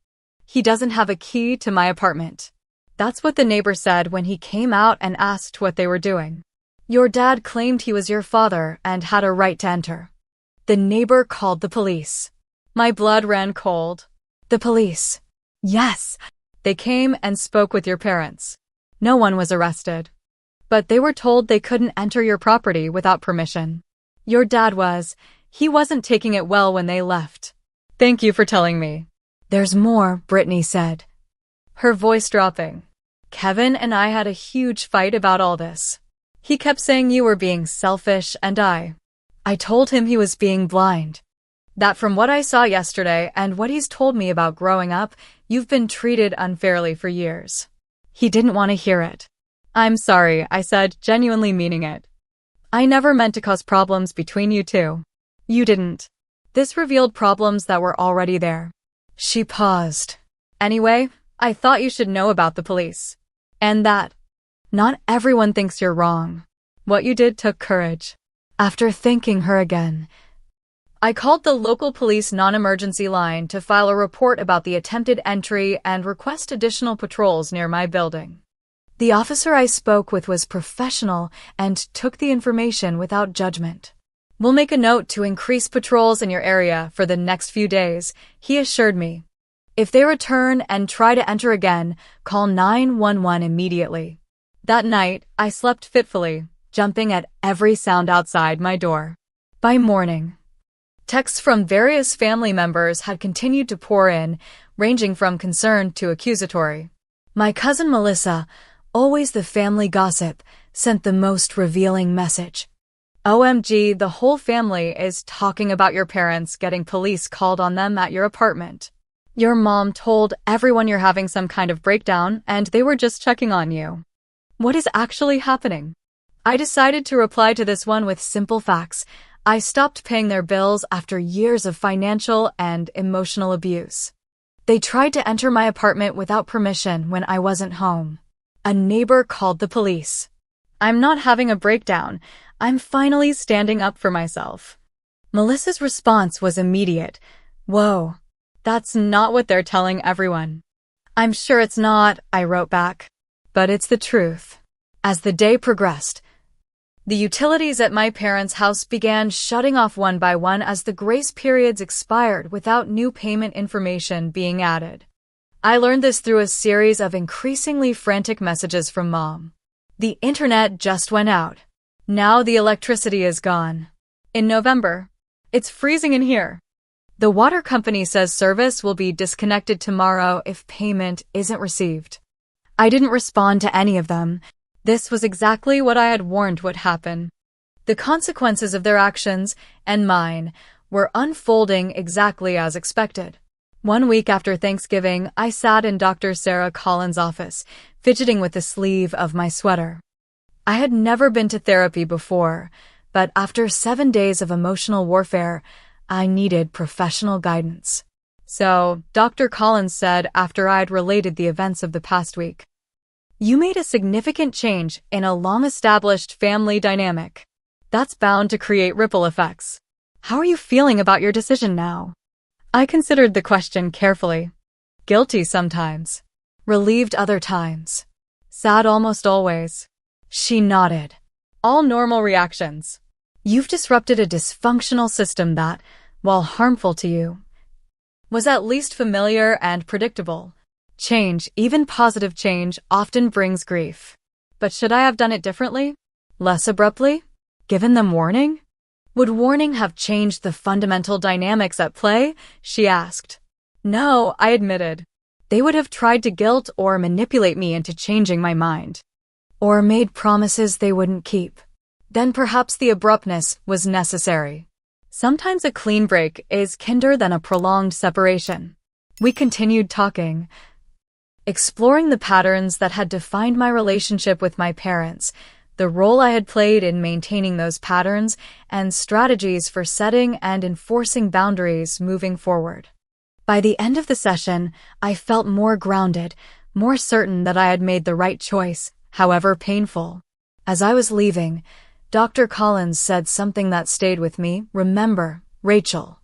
He doesn't have a key to my apartment. That's what the neighbor said when he came out and asked what they were doing. Your dad claimed he was your father and had a right to enter. The neighbor called the police. My blood ran cold. The police. Yes. They came and spoke with your parents. No one was arrested. But they were told they couldn't enter your property without permission. Your dad was. He wasn't taking it well when they left. Thank you for telling me. There's more, Brittany said, her voice dropping. Kevin and I had a huge fight about all this. He kept saying you were being selfish and I told him he was being blind. That from what I saw yesterday and what he's told me about growing up, you've been treated unfairly for years. He didn't want to hear it. I'm sorry, I said, genuinely meaning it. I never meant to cause problems between you two. You didn't. This revealed problems that were already there. She paused. Anyway, I thought you should know about the police. And that not everyone thinks you're wrong. What you did took courage. After thanking her again, I called the local police non-emergency line to file a report about the attempted entry and request additional patrols near my building. The officer I spoke with was professional and took the information without judgment. We'll make a note to increase patrols in your area for the next few days, he assured me. If they return and try to enter again, call 911 immediately. That night, I slept fitfully, jumping at every sound outside my door. By morning, Texts from various family members had continued to pour in, ranging from concerned to accusatory. My cousin Melissa, always the family gossip, sent the most revealing message. OMG, the whole family is talking about your parents getting police called on them at your apartment. Your mom told everyone you're having some kind of breakdown and they were just checking on you. What is actually happening? I decided to reply to this one with simple facts. I stopped paying their bills after years of financial and emotional abuse. They tried to enter my apartment without permission when I wasn't home. A neighbor called the police. I'm not having a breakdown. I'm finally standing up for myself. Melissa's response was immediate. Whoa, that's not what they're telling everyone. I'm sure it's not, I wrote back. But it's the truth. As the day progressed, the utilities at my parents' house began shutting off one by one as the grace periods expired without new payment information being added. I learned this through a series of increasingly frantic messages from Mom. The internet just went out. Now the electricity is gone. In November, it's freezing in here. The water company says service will be disconnected tomorrow if payment isn't received. I didn't respond to any of them. This was exactly what I had warned would happen. The consequences of their actions, and mine, were unfolding exactly as expected. 1 week after Thanksgiving, I sat in Dr. Sarah Collins' office, fidgeting with the sleeve of my sweater. I had never been to therapy before, but after 7 days of emotional warfare, I needed professional guidance. So, Dr. Collins said after I'd related the events of the past week, "You made a significant change in a long-established family dynamic. That's bound to create ripple effects. How are you feeling about your decision now?" I considered the question carefully. Guilty sometimes. Relieved other times. Sad almost always. She nodded. All normal reactions. You've disrupted a dysfunctional system that, while harmful to you, was at least familiar and predictable. Change, even positive change, often brings grief. But should I have done it differently? Less abruptly? Given them warning? Would warning have changed the fundamental dynamics at play? She asked. No, I admitted. They would have tried to guilt or manipulate me into changing my mind. Or made promises they wouldn't keep. Then perhaps the abruptness was necessary. Sometimes a clean break is kinder than a prolonged separation. We continued talking, exploring the patterns that had defined my relationship with my parents, the role I had played in maintaining those patterns, and strategies for setting and enforcing boundaries moving forward. By the end of the session, I felt more grounded, more certain that I had made the right choice, however painful. As I was leaving, Dr. Collins said something that stayed with me. Remember, Rachel.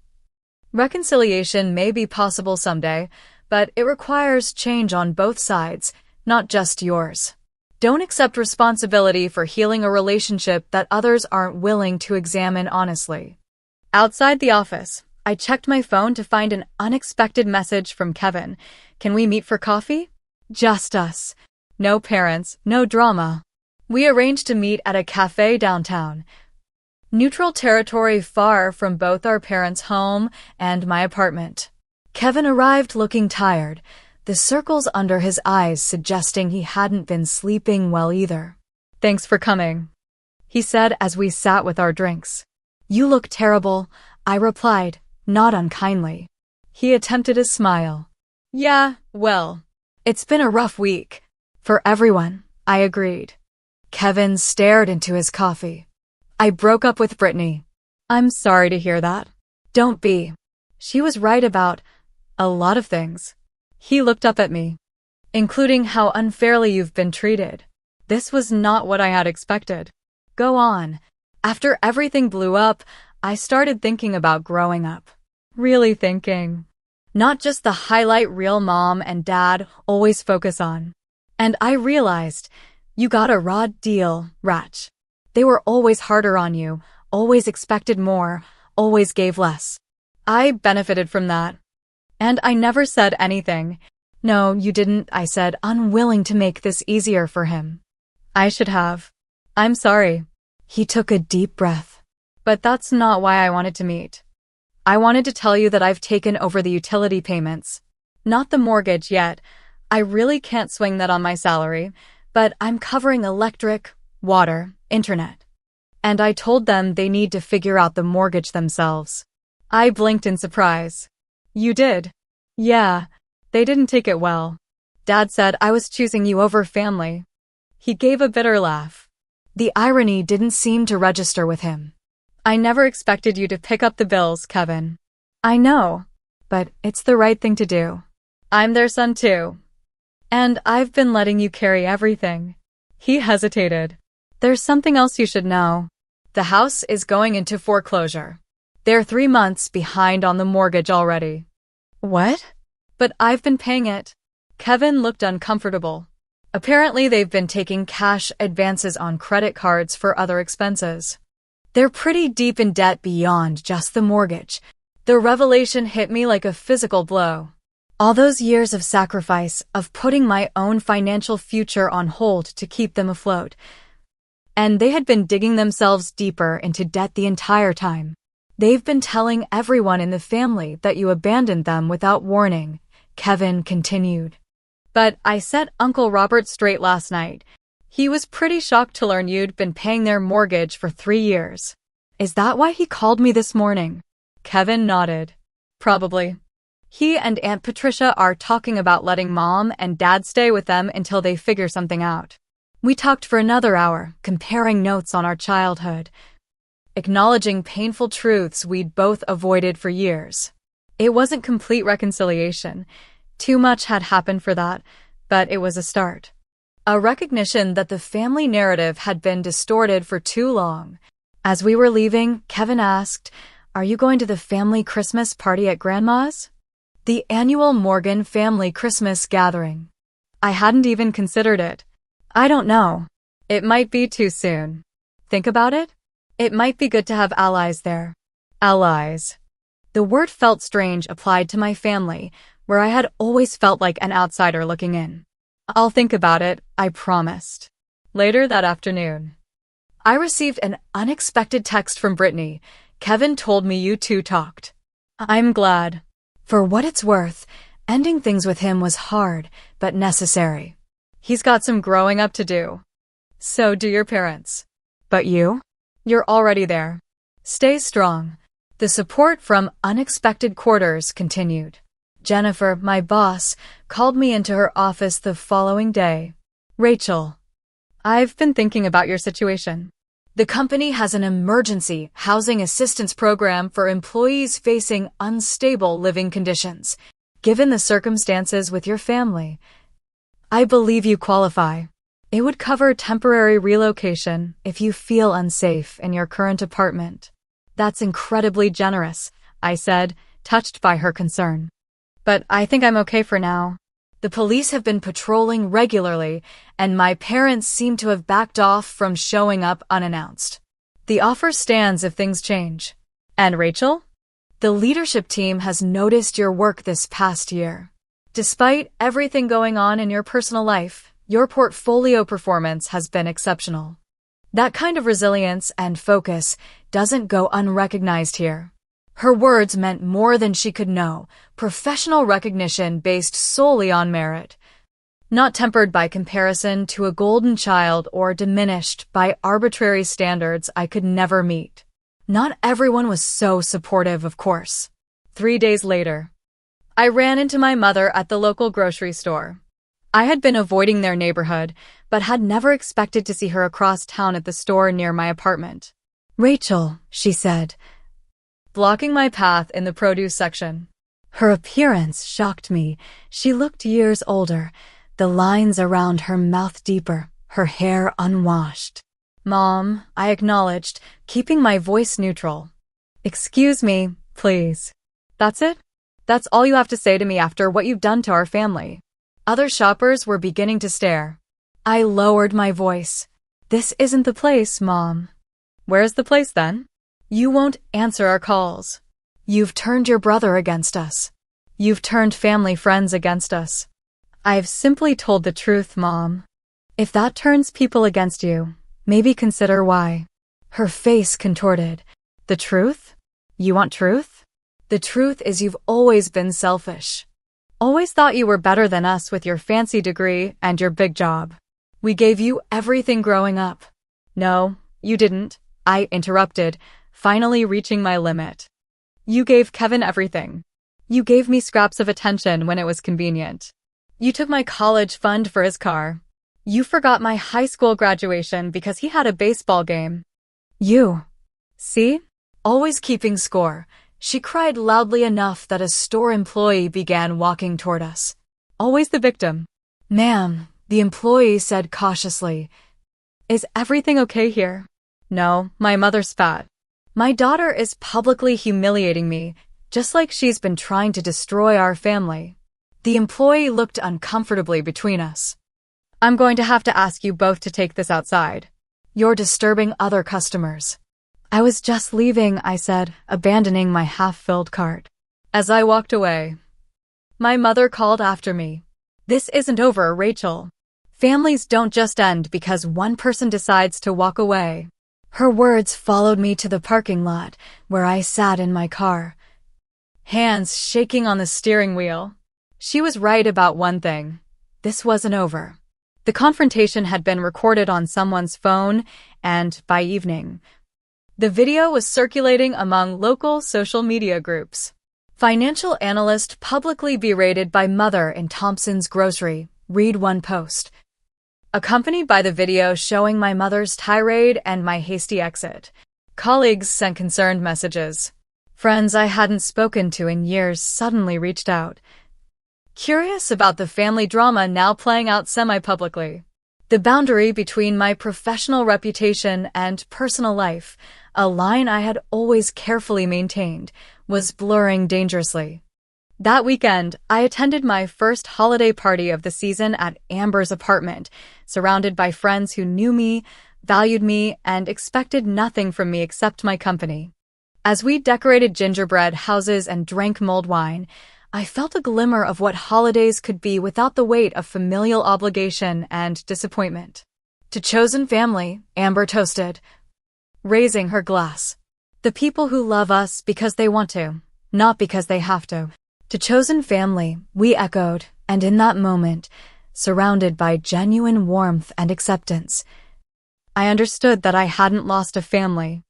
Reconciliation may be possible someday, but it requires change on both sides, not just yours. Don't accept responsibility for healing a relationship that others aren't willing to examine honestly. Outside the office, I checked my phone to find an unexpected message from Kevin. Can we meet for coffee? Just us. No parents, no drama. We arranged to meet at a cafe downtown. Neutral territory far from both our parents' home and my apartment. Kevin arrived looking tired, the circles under his eyes suggesting he hadn't been sleeping well either. Thanks for coming, he said as we sat with our drinks. You look terrible, I replied, not unkindly. He attempted a smile. Yeah, well, it's been a rough week. For everyone, I agreed. Kevin stared into his coffee. I broke up with Brittany. I'm sorry to hear that. Don't be. She was right about a lot of things. He looked up at me, including how unfairly you've been treated. This was not what I had expected. Go on. After everything blew up, I started thinking about growing up. Really thinking. Not just the highlight reel mom and dad always focus on. And I realized, you got a raw deal, Ratch. They were always harder on you, always expected more, always gave less. I benefited from that. And I never said anything. No, you didn't, I said, unwilling to make this easier for him. I should have. I'm sorry. He took a deep breath. But that's not why I wanted to meet. I wanted to tell you that I've taken over the utility payments. Not the mortgage yet. I really can't swing that on my salary, but I'm covering electric, water, internet. And I told them they need to figure out the mortgage themselves. I blinked in surprise. You did? Yeah, they didn't take it well. Dad said I was choosing you over family. He gave a bitter laugh. The irony didn't seem to register with him. I never expected you to pick up the bills, Kevin. I know, but it's the right thing to do. I'm their son too. And I've been letting you carry everything. He hesitated. There's something else you should know. The house is going into foreclosure. They're 3 months behind on the mortgage already. What? But I've been paying it. Kevin looked uncomfortable. Apparently they've been taking cash advances on credit cards for other expenses. They're pretty deep in debt beyond just the mortgage. The revelation hit me like a physical blow. All those years of sacrifice, of putting my own financial future on hold to keep them afloat. And they had been digging themselves deeper into debt the entire time. They've been telling everyone in the family that you abandoned them without warning, Kevin continued. But I set Uncle Robert straight last night. He was pretty shocked to learn you'd been paying their mortgage for 3 years. Is that why he called me this morning? Kevin nodded. Probably. He and Aunt Patricia are talking about letting Mom and Dad stay with them until they figure something out. We talked for another hour, comparing notes on our childhood, acknowledging painful truths we'd both avoided for years. It wasn't complete reconciliation. Too much had happened for that, but it was a start. A recognition that the family narrative had been distorted for too long. As we were leaving, Kevin asked, "Are you going to the family Christmas party at Grandma's?" The annual Morgan family Christmas gathering. I hadn't even considered it. I don't know. It might be too soon. Think about it? It might be good to have allies there. Allies. The word felt strange applied to my family, where I had always felt like an outsider looking in. I'll think about it, I promised. Later that afternoon, I received an unexpected text from Brittany. Kevin told me you two talked. I'm glad. For what it's worth, ending things with him was hard, but necessary. He's got some growing up to do. So do your parents. But you? You're already there. Stay strong. The support from unexpected quarters continued. Jennifer, my boss, called me into her office the following day. Rachel, I've been thinking about your situation. The company has an emergency housing assistance program for employees facing unstable living conditions. Given the circumstances with your family, I believe you qualify. It would cover temporary relocation if you feel unsafe in your current apartment. That's incredibly generous, I said, touched by her concern. But I think I'm okay for now. The police have been patrolling regularly, and my parents seem to have backed off from showing up unannounced. The offer stands if things change. And Rachel? The leadership team has noticed your work this past year. Despite everything going on in your personal life, your portfolio performance has been exceptional. That kind of resilience and focus doesn't go unrecognized here. Her words meant more than she could know, professional recognition based solely on merit, not tempered by comparison to a golden child or diminished by arbitrary standards I could never meet. Not everyone was so supportive, of course. 3 days later, I ran into my mother at the local grocery store. I had been avoiding their neighborhood, but had never expected to see her across town at the store near my apartment. Rachel, she said, blocking my path in the produce section. Her appearance shocked me. She looked years older, the lines around her mouth deeper, her hair unwashed. Mom, I acknowledged, keeping my voice neutral. Excuse me, please. That's it? That's all you have to say to me after what you've done to our family. Other shoppers were beginning to stare. I lowered my voice. This isn't the place, Mom. Where's the place then? You won't answer our calls. You've turned your brother against us. You've turned family friends against us. I've simply told the truth, Mom. If that turns people against you, maybe consider why. Her face contorted. The truth? You want truth? The truth is you've always been selfish. Always thought you were better than us with your fancy degree and your big job. We gave you everything growing up. No, you didn't, I interrupted, finally reaching my limit. You gave Kevin everything. You gave me scraps of attention when it was convenient. You took my college fund for his car. You forgot my high school graduation because he had a baseball game. You. See? Always keeping score. She cried loudly enough that a store employee began walking toward us. Always the victim. Ma'am, the employee said cautiously. Is everything okay here? No, my mother's fat. My daughter is publicly humiliating me, just like she's been trying to destroy our family. The employee looked uncomfortably between us. I'm going to have to ask you both to take this outside. You're disturbing other customers. I was just leaving, I said, abandoning my half-filled cart. As I walked away, my mother called after me. This isn't over, Rachel. Families don't just end because one person decides to walk away. Her words followed me to the parking lot, where I sat in my car, hands shaking on the steering wheel. She was right about one thing. This wasn't over. The confrontation had been recorded on someone's phone, and by evening, the video was circulating among local social media groups. Financial analyst publicly berated by mother in Thompson's grocery, read one post. Accompanied by the video showing my mother's tirade and my hasty exit. Colleagues sent concerned messages. Friends I hadn't spoken to in years suddenly reached out, curious about the family drama now playing out semi-publicly. The boundary between my professional reputation and personal life, a line I had always carefully maintained, was blurring dangerously. That weekend, I attended my first holiday party of the season at Amber's apartment, surrounded by friends who knew me, valued me, and expected nothing from me except my company. As we decorated gingerbread houses and drank mulled wine, I felt a glimmer of what holidays could be without the weight of familial obligation and disappointment. To chosen family, Amber toasted, raising her glass. The people who love us because they want to, not because they have to. To chosen family, we echoed, and in that moment, surrounded by genuine warmth and acceptance, I understood that I hadn't lost a family.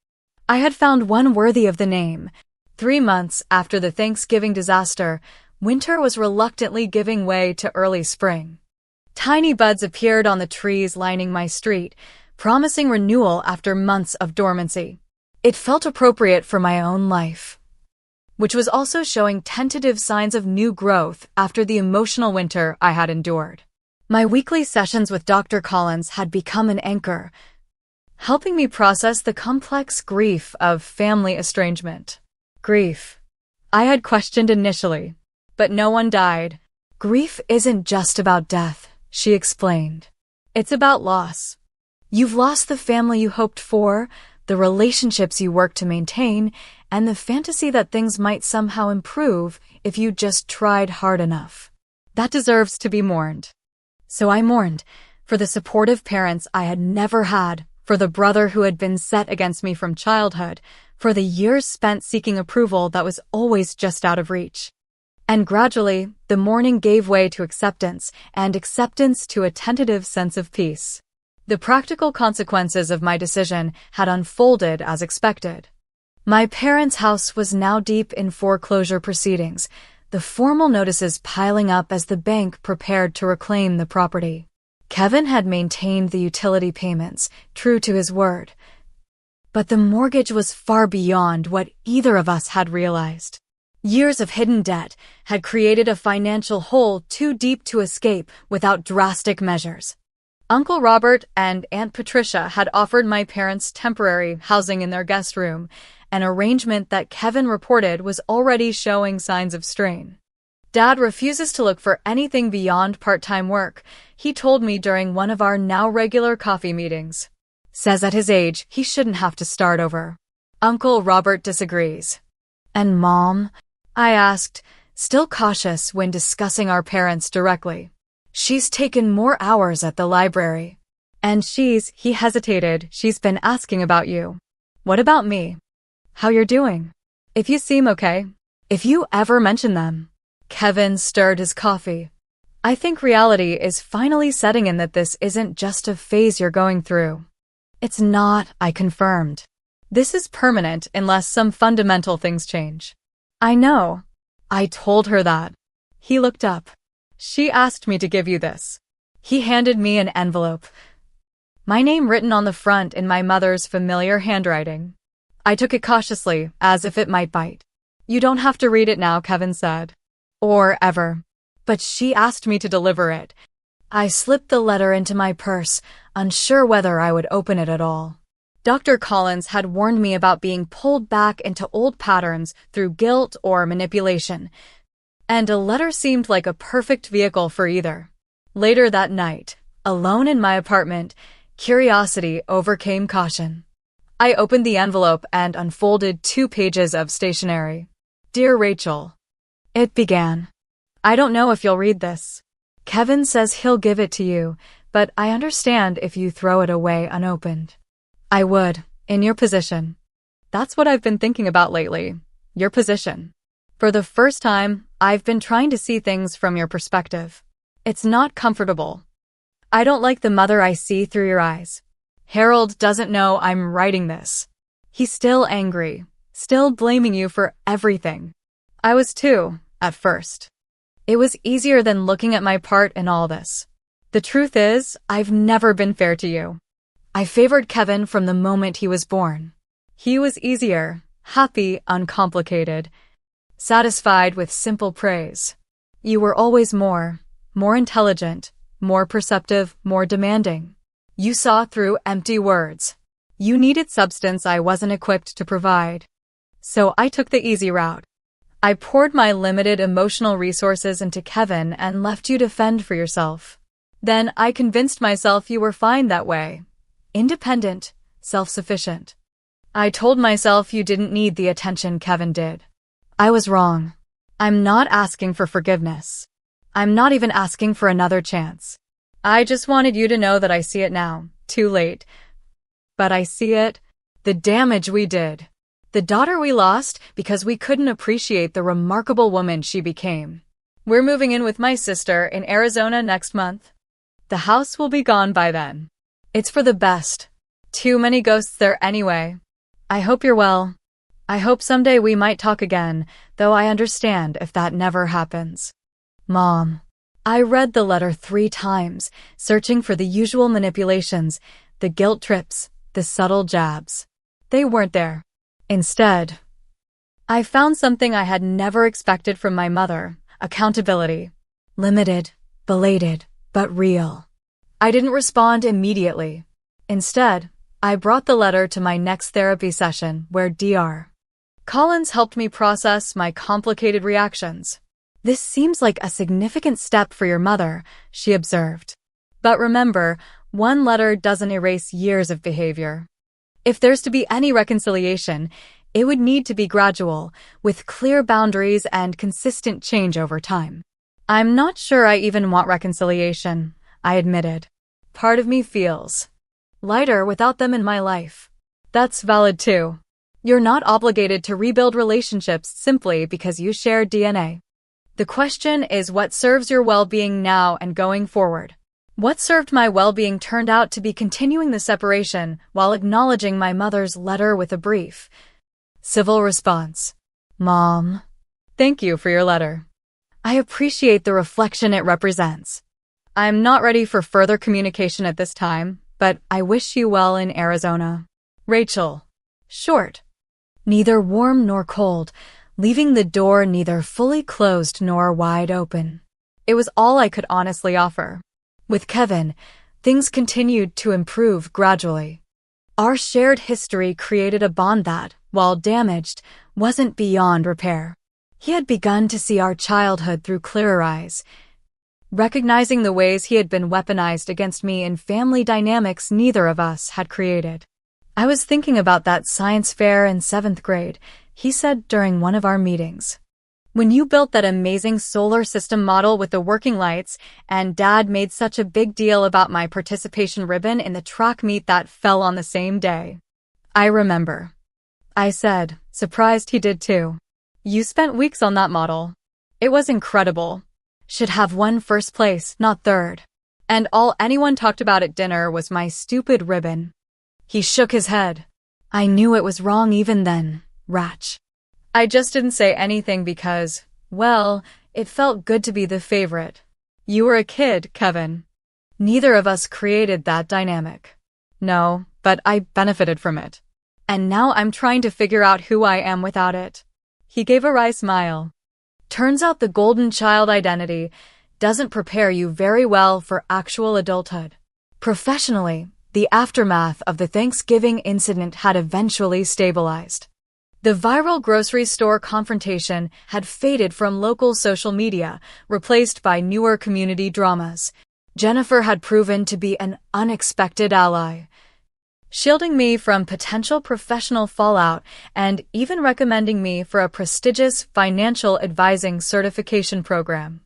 I had found one worthy of the name. 3 months after the Thanksgiving disaster, winter was reluctantly giving way to early spring. Tiny buds appeared on the trees lining my street, promising renewal after months of dormancy. It felt appropriate for my own life, which was also showing tentative signs of new growth after the emotional winter I had endured. My weekly sessions with Dr. Collins had become an anchor, helping me process the complex grief of family estrangement. Grief. I had questioned initially, but no one died. Grief isn't just about death, she explained. It's about loss. You've lost the family you hoped for, the relationships you worked to maintain, and the fantasy that things might somehow improve if you just tried hard enough. That deserves to be mourned. So I mourned, for the supportive parents I had never had, for the brother who had been set against me from childhood, for the years spent seeking approval that was always just out of reach. And gradually, the mourning gave way to acceptance, and acceptance to a tentative sense of peace. The practical consequences of my decision had unfolded as expected. My parents' house was now deep in foreclosure proceedings, the formal notices piling up as the bank prepared to reclaim the property. Kevin had maintained the utility payments, true to his word. But the mortgage was far beyond what either of us had realized. Years of hidden debt had created a financial hole too deep to escape without drastic measures. Uncle Robert and Aunt Patricia had offered my parents temporary housing in their guest room, an arrangement that Kevin reported was already showing signs of strain. Dad refuses to look for anything beyond part-time work, he told me during one of our now regular coffee meetings. Says at his age, he shouldn't have to start over. Uncle Robert disagrees. And Mom? I asked, still cautious when discussing our parents directly. She's taken more hours at the library. And he hesitated, she's been asking about you. What about me? How you're doing? If you seem okay. If you ever mention them. Kevin stirred his coffee. I think reality is finally setting in that this isn't just a phase you're going through. It's not, I confirmed. This is permanent unless some fundamental things change. I know. I told her that. He looked up. She asked me to give you this. He handed me an envelope. My name written on the front in my mother's familiar handwriting. I took it cautiously, as if it might bite. You don't have to read it now, Kevin said. Or ever. But she asked me to deliver it. I slipped the letter into my purse, unsure whether I would open it at all. Dr. Collins had warned me about being pulled back into old patterns through guilt or manipulation, and a letter seemed like a perfect vehicle for either. Later that night, alone in my apartment, curiosity overcame caution. I opened the envelope and unfolded 2 pages of stationery. Dear Rachel. It began. I don't know if you'll read this. Kevin says he'll give it to you, but I understand if you throw it away unopened. I would, in your position. That's what I've been thinking about lately. Your position. For the first time, I've been trying to see things from your perspective. It's not comfortable. I don't like the mother I see through your eyes. Harold doesn't know I'm writing this. He's still angry, still blaming you for everything. I was too, at first. It was easier than looking at my part in all this. The truth is, I've never been fair to you. I favored Kevin from the moment he was born. He was easier, happy, uncomplicated, satisfied with simple praise. You were always more intelligent, more perceptive, more demanding. You saw through empty words. You needed substance I wasn't equipped to provide. So I took the easy route. I poured my limited emotional resources into Kevin and left you to fend for yourself. Then I convinced myself you were fine that way. Independent, self-sufficient. I told myself you didn't need the attention Kevin did. I was wrong. I'm not asking for forgiveness. I'm not even asking for another chance. I just wanted you to know that I see it now, too late. But I see it, the damage we did. The daughter we lost because we couldn't appreciate the remarkable woman she became. We're moving in with my sister in Arizona next month. The house will be gone by then. It's for the best. Too many ghosts there anyway. I hope you're well. I hope someday we might talk again, though I understand if that never happens. Mom. I read the letter 3 times, searching for the usual manipulations, the guilt trips, the subtle jabs. They weren't there. Instead, I found something I had never expected from my mother: accountability. Limited, belated, but real. I didn't respond immediately. Instead, I brought the letter to my next therapy session where Dr. Collins helped me process my complicated reactions. This seems like a significant step for your mother, she observed. But remember, one letter doesn't erase years of behavior. If there's to be any reconciliation, it would need to be gradual, with clear boundaries and consistent change over time. I'm not sure I even want reconciliation, I admitted. Part of me feels lighter without them in my life. That's valid too. You're not obligated to rebuild relationships simply because you share DNA. The question is what serves your well-being now and going forward. What served my well-being turned out to be continuing the separation while acknowledging my mother's letter with a brief, civil response. Mom, thank you for your letter. I appreciate the reflection it represents. I'm not ready for further communication at this time, but I wish you well in Arizona. Rachel. Short. Neither warm nor cold, leaving the door neither fully closed nor wide open. It was all I could honestly offer. With Kevin, things continued to improve gradually. Our shared history created a bond that, while damaged, wasn't beyond repair. He had begun to see our childhood through clearer eyes, recognizing the ways he had been weaponized against me in family dynamics neither of us had created. I was thinking about that science fair in 7th grade, he said during one of our meetings. When you built that amazing solar system model with the working lights, and Dad made such a big deal about my participation ribbon in the track meet that fell on the same day. I remember. I said, surprised he did too. You spent weeks on that model. It was incredible. Should have won first place, not third. And all anyone talked about at dinner was my stupid ribbon. He shook his head. I knew it was wrong even then, Ratch. I just didn't say anything because, well, it felt good to be the favorite. You were a kid, Kevin. Neither of us created that dynamic. No, but I benefited from it. And now I'm trying to figure out who I am without it. He gave a wry smile. Turns out the golden child identity doesn't prepare you very well for actual adulthood. Professionally, the aftermath of the Thanksgiving incident had eventually stabilized. The viral grocery store confrontation had faded from local social media, replaced by newer community dramas. Jennifer had proven to be an unexpected ally, shielding me from potential professional fallout and even recommending me for a prestigious financial advising certification program.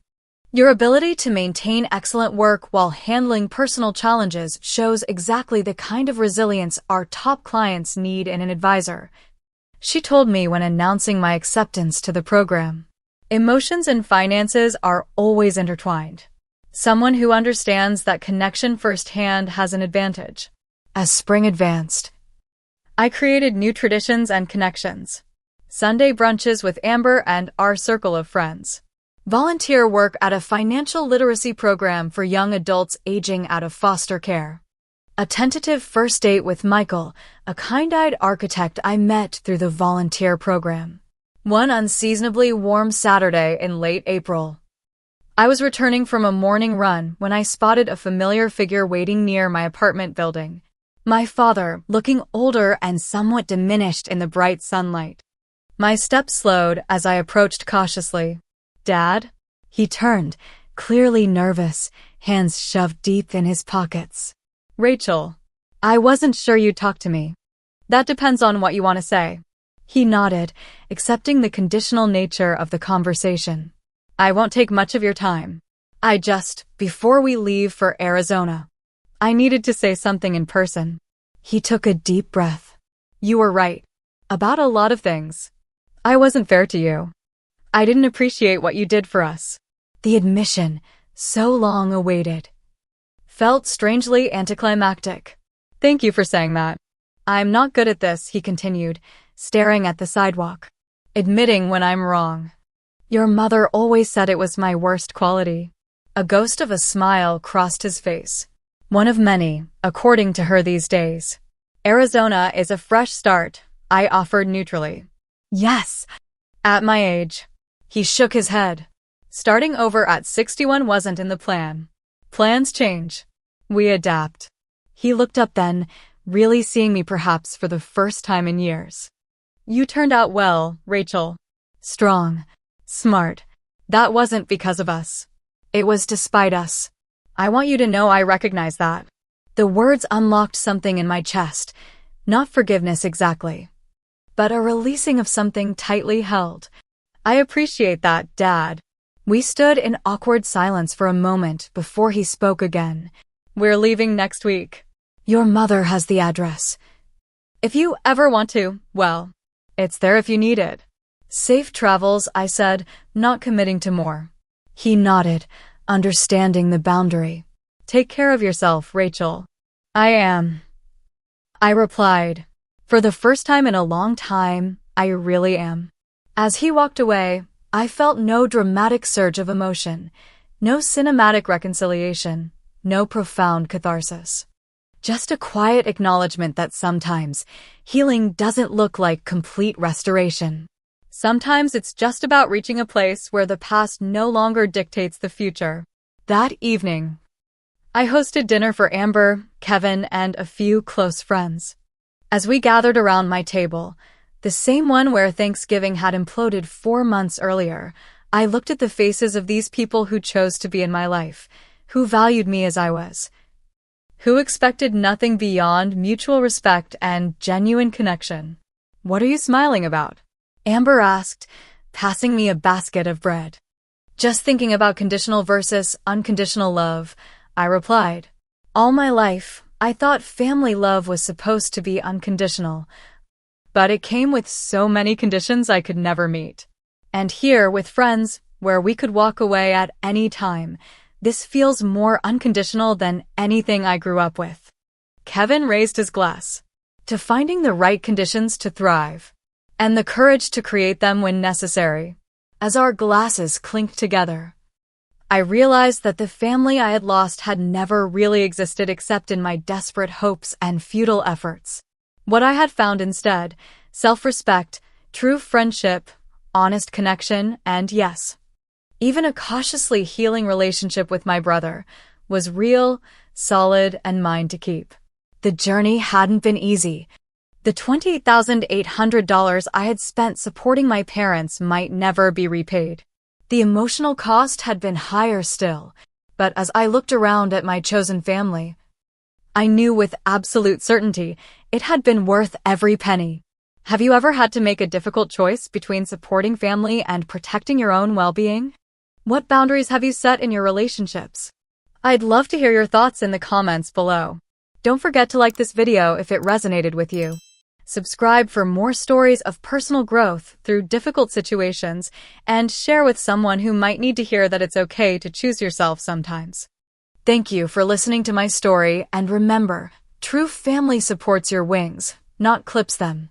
Your ability to maintain excellent work while handling personal challenges shows exactly the kind of resilience our top clients need in an advisor, she told me when announcing my acceptance to the program. Emotions and finances are always intertwined. Someone who understands that connection firsthand has an advantage. As spring advanced, I created new traditions and connections. Sunday brunches with Amber and our circle of friends. Volunteer work at a financial literacy program for young adults aging out of foster care. A tentative first date with Michael, a kind-eyed architect I met through the volunteer program. One unseasonably warm Saturday in late April. I was returning from a morning run when I spotted a familiar figure waiting near my apartment building. My father, looking older and somewhat diminished in the bright sunlight. My steps slowed as I approached cautiously. Dad? He turned, clearly nervous, hands shoved deep in his pockets. Rachel, I wasn't sure you'd talk to me. That depends on what you want to say. He nodded, accepting the conditional nature of the conversation. I won't take much of your time. Before we leave for Arizona, I needed to say something in person. He took a deep breath. You were right. About a lot of things. I wasn't fair to you. I didn't appreciate what you did for us. The admission, so long awaited, felt strangely anticlimactic. Thank you for saying that. I'm not good at this, he continued, staring at the sidewalk. Admitting when I'm wrong. Your mother always said it was my worst quality. A ghost of a smile crossed his face. One of many, according to her these days. Arizona is a fresh start, I offered neutrally. Yes. At my age. He shook his head. Starting over at 61 wasn't in the plan. Plans change. We adapt. He looked up then, really seeing me perhaps for the first time in years. You turned out well, Rachel. Strong. Smart. That wasn't because of us. It was despite us. I want you to know I recognize that. The words unlocked something in my chest. Not forgiveness exactly, but a releasing of something tightly held. I appreciate that, Dad. We stood in awkward silence for a moment before he spoke again. We're leaving next week. Your mother has the address. If you ever want to, well, it's there if you need it. Safe travels, I said, not committing to more. He nodded, understanding the boundary. Take care of yourself, Rachel. I am. I replied. For the first time in a long time, I really am. As he walked away, I felt no dramatic surge of emotion, no cinematic reconciliation, no profound catharsis. Just a quiet acknowledgement that sometimes healing doesn't look like complete restoration. Sometimes it's just about reaching a place where the past no longer dictates the future. That evening, I hosted dinner for Amber, Kevin, and a few close friends. As we gathered around my table, the same one where Thanksgiving had imploded 4 months earlier, I looked at the faces of these people who chose to be in my life, who valued me as I was, who expected nothing beyond mutual respect and genuine connection. What are you smiling about? Amber asked, passing me a basket of bread. Just thinking about conditional versus unconditional love, I replied. All my life, I thought family love was supposed to be unconditional, but it came with so many conditions I could never meet. And here, with friends, where we could walk away at any time, this feels more unconditional than anything I grew up with. Kevin raised his glass to finding the right conditions to thrive and the courage to create them when necessary. As our glasses clinked together, I realized that the family I had lost had never really existed except in my desperate hopes and futile efforts. What I had found instead: self-respect, true friendship, honest connection, and yes, even a cautiously healing relationship with my brother, was real, solid, and mine to keep. The journey hadn't been easy. The $28,800 I had spent supporting my parents might never be repaid. The emotional cost had been higher still, but as I looked around at my chosen family, I knew with absolute certainty it had been worth every penny. Have you ever had to make a difficult choice between supporting family and protecting your own well-being? What boundaries have you set in your relationships? I'd love to hear your thoughts in the comments below. Don't forget to like this video if it resonated with you. Subscribe for more stories of personal growth through difficult situations, and share with someone who might need to hear that it's okay to choose yourself sometimes. Thank you for listening to my story, and remember, true family supports your wings, not clips them.